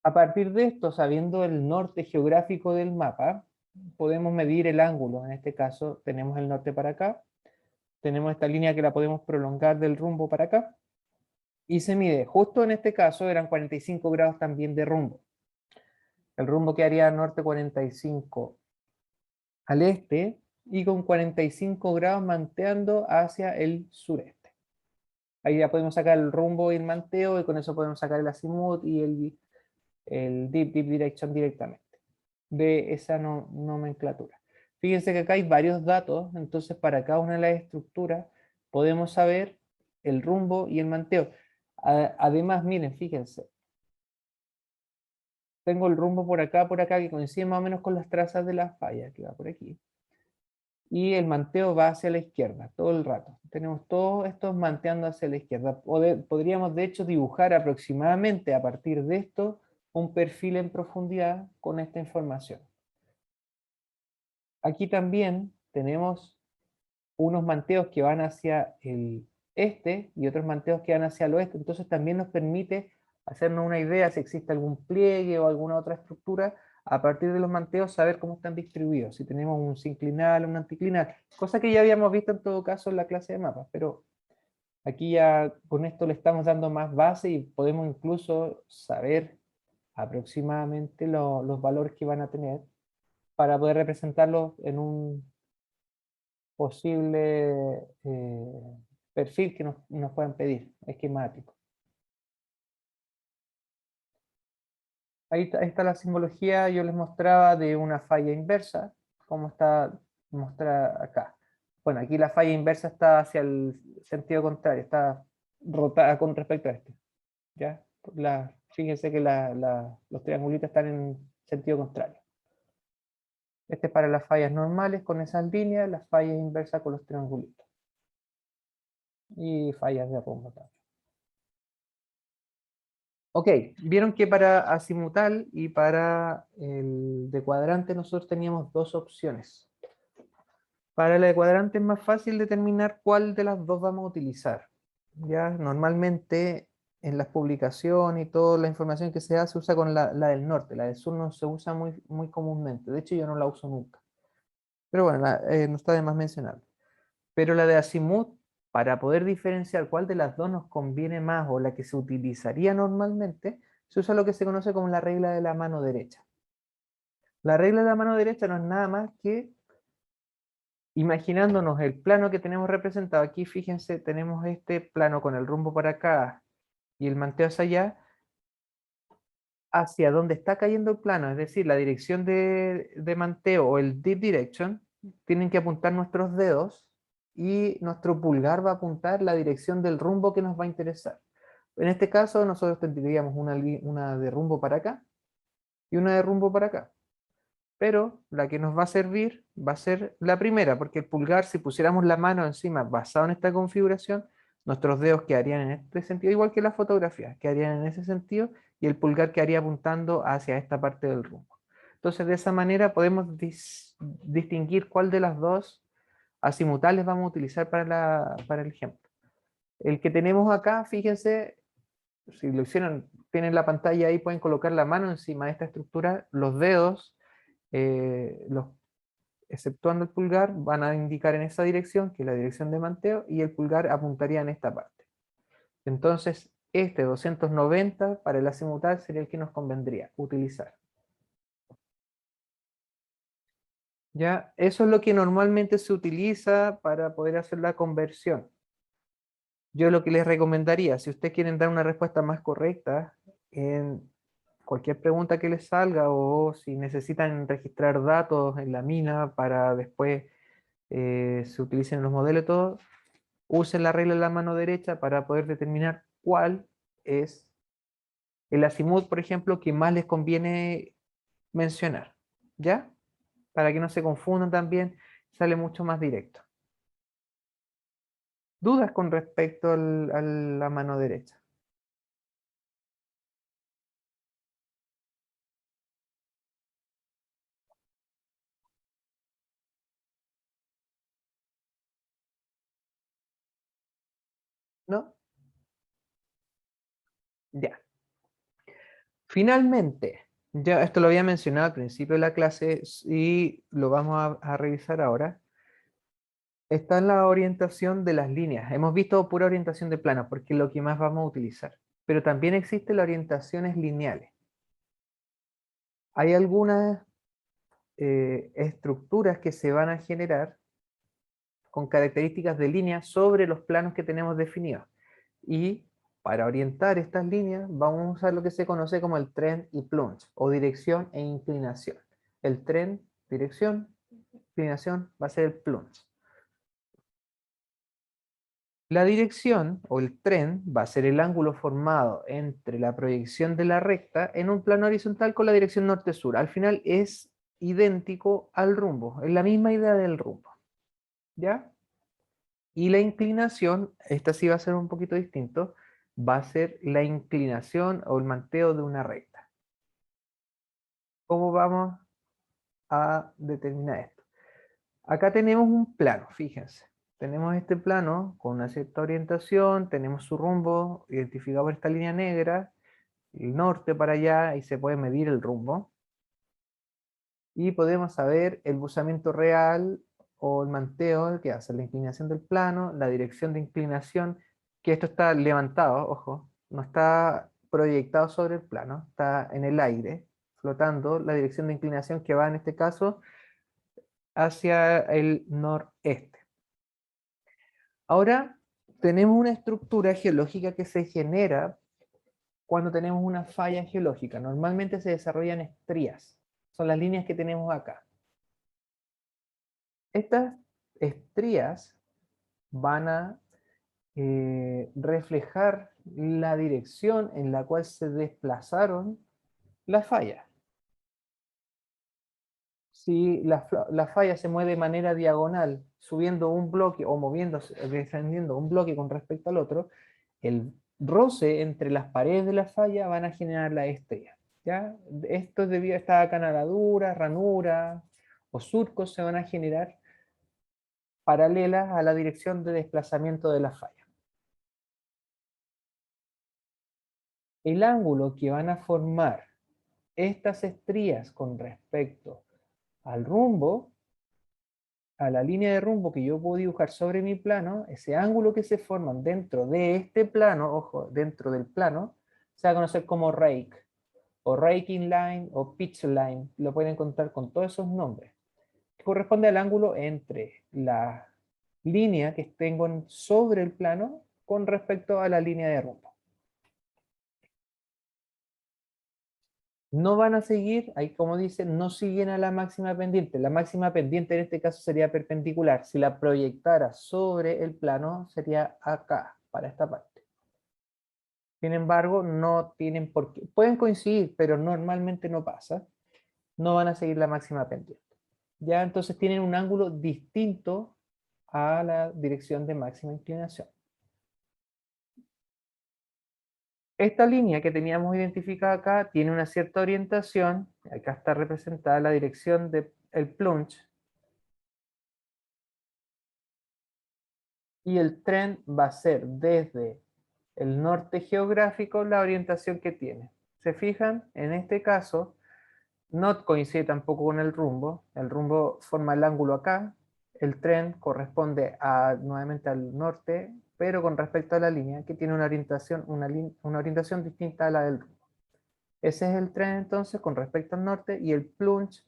A partir de esto, sabiendo el norte geográfico del mapa, podemos medir el ángulo. En este caso, tenemos el norte para acá, tenemos esta línea que la podemos prolongar del rumbo para acá, y se mide, justo en este caso, eran 45 grados también de rumbo. El rumbo quedaría norte 45 al este, y con 45 grados manteando hacia el sureste. Ahí ya podemos sacar el rumbo y el manteo, y con eso podemos sacar el azimut y el deep direction directamente de esa nomenclatura. Fíjense que acá hay varios datos, entonces para cada una de las estructuras podemos saber el rumbo y el manteo. Además, miren, fíjense, tengo el rumbo por acá, que coincide más o menos con las trazas de la falla, que va por aquí. Y el manteo va hacia la izquierda todo el rato. Tenemos todos estos manteando hacia la izquierda. Podríamos de hecho dibujar aproximadamente a partir de esto un perfil en profundidad con esta información. Aquí también tenemos unos manteos que van hacia el este y otros manteos que van hacia el oeste. Entonces también nos permite hacernos una idea si existe algún pliegue o alguna otra estructura a partir de los manteos, saber cómo están distribuidos, si tenemos un sinclinal o un anticlinal, cosa que ya habíamos visto en todo caso en la clase de mapas, pero aquí ya con esto le estamos dando más base y podemos incluso saber aproximadamente los valores que van a tener para poder representarlos en un posible perfil que nos puedan pedir, esquemático. Ahí está la simbología, yo les mostraba de una falla inversa, como está mostrada acá. Bueno, aquí la falla inversa está hacia el sentido contrario, está rotada con respecto a este. ¿Ya? Fíjense que los triangulitos están en sentido contrario. Este es para las fallas normales con esas líneas, las fallas inversas con los triangulitos. Y fallas de rumbo también. Ok, vieron que para azimutal y para el de cuadrante nosotros teníamos dos opciones. Para la de cuadrante es más fácil determinar cuál de las dos vamos a utilizar. Ya normalmente en las publicaciones y toda la información que se da se usa con la del norte, la del sur no se usa muy comúnmente. De hecho yo no la uso nunca. Pero bueno, no está de más mencionar. Pero la de azimut, para poder diferenciar cuál de las dos nos conviene más o la que se utilizaría normalmente, se usa lo que se conoce como la regla de la mano derecha. La regla de la mano derecha no es nada más que imaginándonos el plano que tenemos representado. Aquí, fíjense, tenemos este plano con el rumbo para acá y el manteo hacia allá, hacia donde está cayendo el plano, es decir, la dirección de manteo o el deep direction, tienen que apuntar nuestros dedos y nuestro pulgar va a apuntar la dirección del rumbo que nos va a interesar. En este caso nosotros tendríamos una de rumbo para acá y una de rumbo para acá. Pero la que nos va a servir va a ser la primera, porque el pulgar, si pusiéramos la mano encima basado en esta configuración, nuestros dedos quedarían en este sentido, igual que las fotografías, quedarían en ese sentido, y el pulgar quedaría apuntando hacia esta parte del rumbo. Entonces, de esa manera podemos distinguir cuál de las dos azimutales vamos a utilizar para el ejemplo. El que tenemos acá, fíjense, si lo hicieron, tienen la pantalla ahí, pueden colocar la mano encima de esta estructura, los dedos, exceptuando el pulgar, van a indicar en esa dirección, que es la dirección de manteo, y el pulgar apuntaría en esta parte. Entonces, este 290 para el azimutal sería el que nos convendría utilizar. ¿Ya? Eso es lo que normalmente se utiliza para poder hacer la conversión. Yo lo que les recomendaría, si ustedes quieren dar una respuesta más correcta en cualquier pregunta que les salga o si necesitan registrar datos en la mina para después se utilicen los modelos y todo, usen la regla de la mano derecha para poder determinar cuál es el azimut, por ejemplo, que más les conviene mencionar. ¿Ya? Para que no se confundan también, sale mucho más directo. ¿Dudas con respecto a la mano derecha? ¿No? Ya. Finalmente, ya esto lo había mencionado al principio de la clase y lo vamos a revisar ahora. Está en la orientación de las líneas. Hemos visto pura orientación de plano porque es lo que más vamos a utilizar. Pero también existe la orientaciones lineales. Hay algunas estructuras que se van a generar con características de línea sobre los planos que tenemos definidos. Y para orientar estas líneas vamos a usar lo que se conoce como el trend y plunge, o dirección e inclinación. El trend, dirección, inclinación va a ser el plunge. La dirección o el tren va a ser el ángulo formado entre la proyección de la recta en un plano horizontal con la dirección norte-sur. Al final es idéntico al rumbo, es la misma idea del rumbo. ¿Ya? Y la inclinación, esta sí va a ser un poquito distinto, va a ser la inclinación o el manteo de una recta. ¿Cómo vamos a determinar esto? Acá tenemos un plano, fíjense. Tenemos este plano con una cierta orientación, tenemos su rumbo identificado por esta línea negra, el norte para allá, y se puede medir el rumbo. Y podemos saber el buzamiento real o el manteo que hace la inclinación del plano, la dirección de inclinación, que esto está levantado, ojo, no está proyectado sobre el plano, está en el aire, flotando, la dirección de inclinación que va en este caso hacia el noreste. Ahora tenemos una estructura geológica que se genera cuando tenemos una falla geológica. Normalmente se desarrollan estrías, son las líneas que tenemos acá. Estas estrías van a reflejar la dirección en la cual se desplazaron las fallas. Si la falla se mueve de manera diagonal, subiendo un bloque o moviéndose, descendiendo un bloque con respecto al otro, el roce entre las paredes de la falla van a generar la estría. ¿Ya? Esto es debido a esta canaladura, ranura o surcos se van a generar paralelas a la dirección de desplazamiento de la falla. El ángulo que van a formar estas estrías con respecto al rumbo, a la línea de rumbo que yo puedo dibujar sobre mi plano, ese ángulo que se forman dentro de este plano, ojo, dentro del plano, se va a conocer como rake, o raking line, o pitch line, lo pueden encontrar con todos esos nombres. Corresponde al ángulo entre la línea que tengo sobre el plano con respecto a la línea de rumbo. No van a seguir, ahí como dice, no siguen a la máxima pendiente. La máxima pendiente en este caso sería perpendicular. Si la proyectara sobre el plano, sería acá, para esta parte. Sin embargo, no tienen por qué. Pueden coincidir, pero normalmente no pasa. No van a seguir la máxima pendiente. Ya entonces tienen un ángulo distinto a la dirección de máxima inclinación. Esta línea que teníamos identificada acá tiene una cierta orientación. Acá está representada la dirección del plunge. Y el tren va a ser desde el norte geográfico la orientación que tiene. ¿Se fijan? En este caso, no coincide tampoco con el rumbo forma el ángulo acá, el tren corresponde nuevamente al norte, pero con respecto a la línea, que tiene una orientación distinta a la del rumbo. Ese es el tren entonces con respecto al norte, y el plunge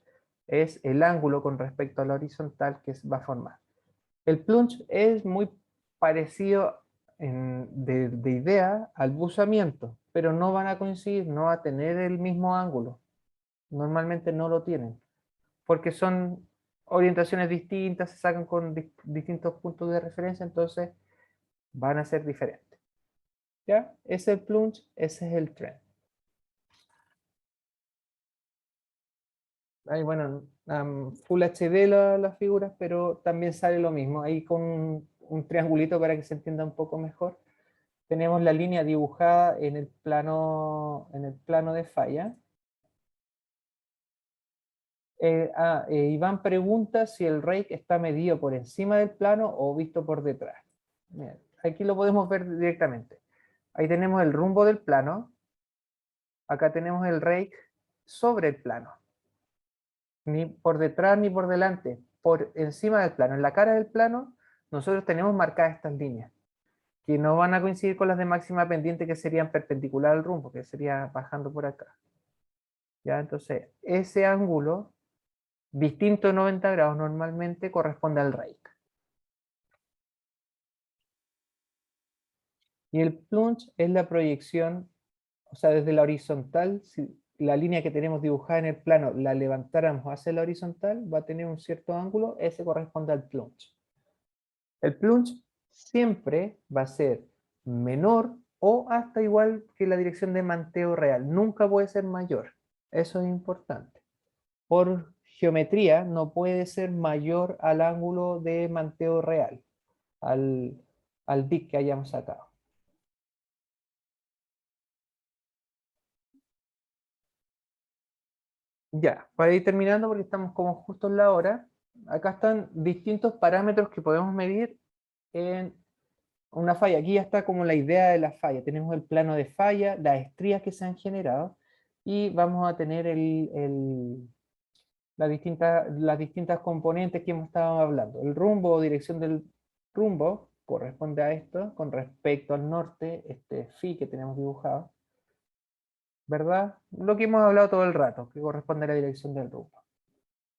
es el ángulo con respecto a la horizontal que va a formar. El plunge es muy parecido de idea al buzamiento, pero no van a coincidir, no va a tener el mismo ángulo. Normalmente no lo tienen, porque son orientaciones distintas, se sacan con distintos puntos de referencia, entonces van a ser diferentes. ¿Ya? Ese es el plunge, ese es el trend. Ahí, bueno, Full HD las figuras, pero también sale lo mismo. Ahí con un triangulito para que se entienda un poco mejor. Tenemos la línea dibujada en el plano de falla. Iván pregunta si el rake está medido por encima del plano o visto por detrás. Bien, aquí lo podemos ver directamente. Ahí tenemos el rumbo del plano. Acá tenemos el rake sobre el plano. Ni por detrás ni por delante, por encima del plano. En la cara del plano nosotros tenemos marcadas estas líneas, que no van a coincidir con las de máxima pendiente, que serían perpendicular al rumbo, que sería bajando por acá. ¿Ya? Entonces, ese ángulo, distinto de 90 grados, normalmente corresponde al rake. Y el plunge es la proyección, o sea, desde la horizontal, si la línea que tenemos dibujada en el plano la levantáramos hacia la horizontal, va a tener un cierto ángulo, ese corresponde al plunge. El plunge siempre va a ser menor o hasta igual que la dirección de manteo real, nunca puede ser mayor, eso es importante. Por geometría no puede ser mayor al ángulo de manteo real, al bit que hayamos sacado. Ya, para ir terminando porque estamos como justo en la hora, acá están distintos parámetros que podemos medir en una falla. Aquí ya está como la idea de la falla. Tenemos el plano de falla, las estrías que se han generado y vamos a tener las distintas componentes que hemos estado hablando. El rumbo o dirección del rumbo corresponde a esto con respecto al norte, este phi que tenemos dibujado, ¿verdad? Lo que hemos hablado todo el rato, que corresponde a la dirección del rumbo.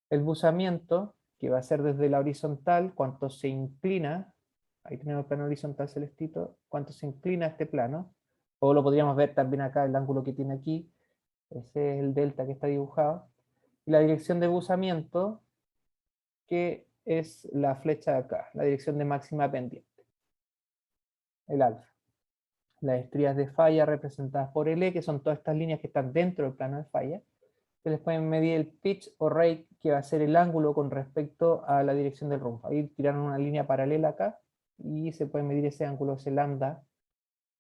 El buzamiento, que va a ser desde la horizontal, cuánto se inclina, ahí tenemos el plano horizontal celestito, cuánto se inclina este plano, o lo podríamos ver también acá, el ángulo que tiene aquí, ese es el delta que está dibujado, y la dirección de buzamiento, que es la flecha de acá, la dirección de máxima pendiente, el alfa. Las estrías de falla representadas por el E, que son todas estas líneas que están dentro del plano de falla, se les pueden medir el pitch o rate, que va a ser el ángulo con respecto a la dirección del rumbo. Ahí tiraron una línea paralela acá, y se puede medir ese ángulo, ese lambda,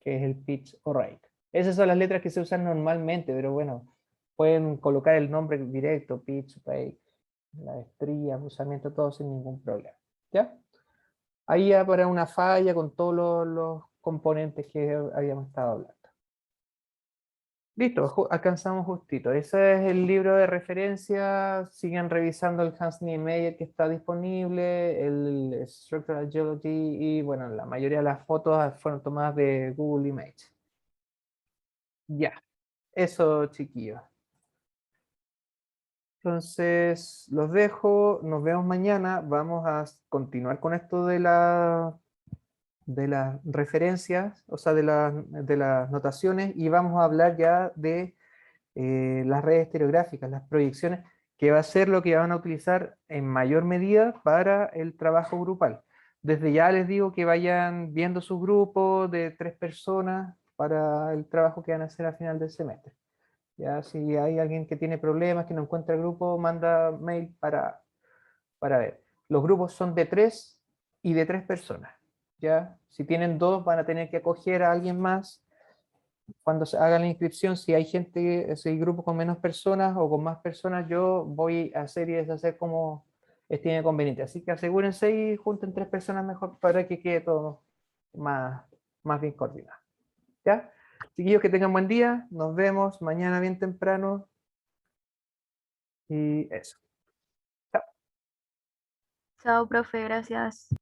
que es el pitch o rate. Esas son las letras que se usan normalmente, pero bueno, pueden colocar el nombre directo, pitch, rate, la estría, buzamiento, todo sin ningún problema. ¿Ya? Ahí ya para una falla con todos los componentes que habíamos estado hablando. Listo, alcanzamos justito. Ese es el libro de referencia. Sigan revisando el Hans Niemeyer que está disponible, el Structural Geology y bueno, la mayoría de las fotos fueron tomadas de Google Image. Ya, eso chiquillos. Entonces, los dejo, nos vemos mañana. Vamos a continuar con esto de las referencias, o sea, de las notaciones, y vamos a hablar ya de las redes estereográficas, las proyecciones, que va a ser lo que van a utilizar en mayor medida para el trabajo grupal. Desde ya les digo que vayan viendo sus grupos de 3 personas para el trabajo que van a hacer al final del semestre. Ya, si hay alguien que tiene problemas, que no encuentra el grupo, manda mail para ver. Los grupos son de 3 y de 3 personas. ¿Ya? Si tienen 2, van a tener que acoger a alguien más cuando se haga la inscripción. Si hay gente, si hay grupos con menos personas o con más personas, yo voy a hacer y deshacer como estime conveniente. Así que asegúrense y junten 3 personas mejor para que quede todo más, más bien coordinado. ¿Ya? Chiquillos, que tengan buen día. Nos vemos mañana bien temprano. Y eso. Chao. Chao, profe, gracias.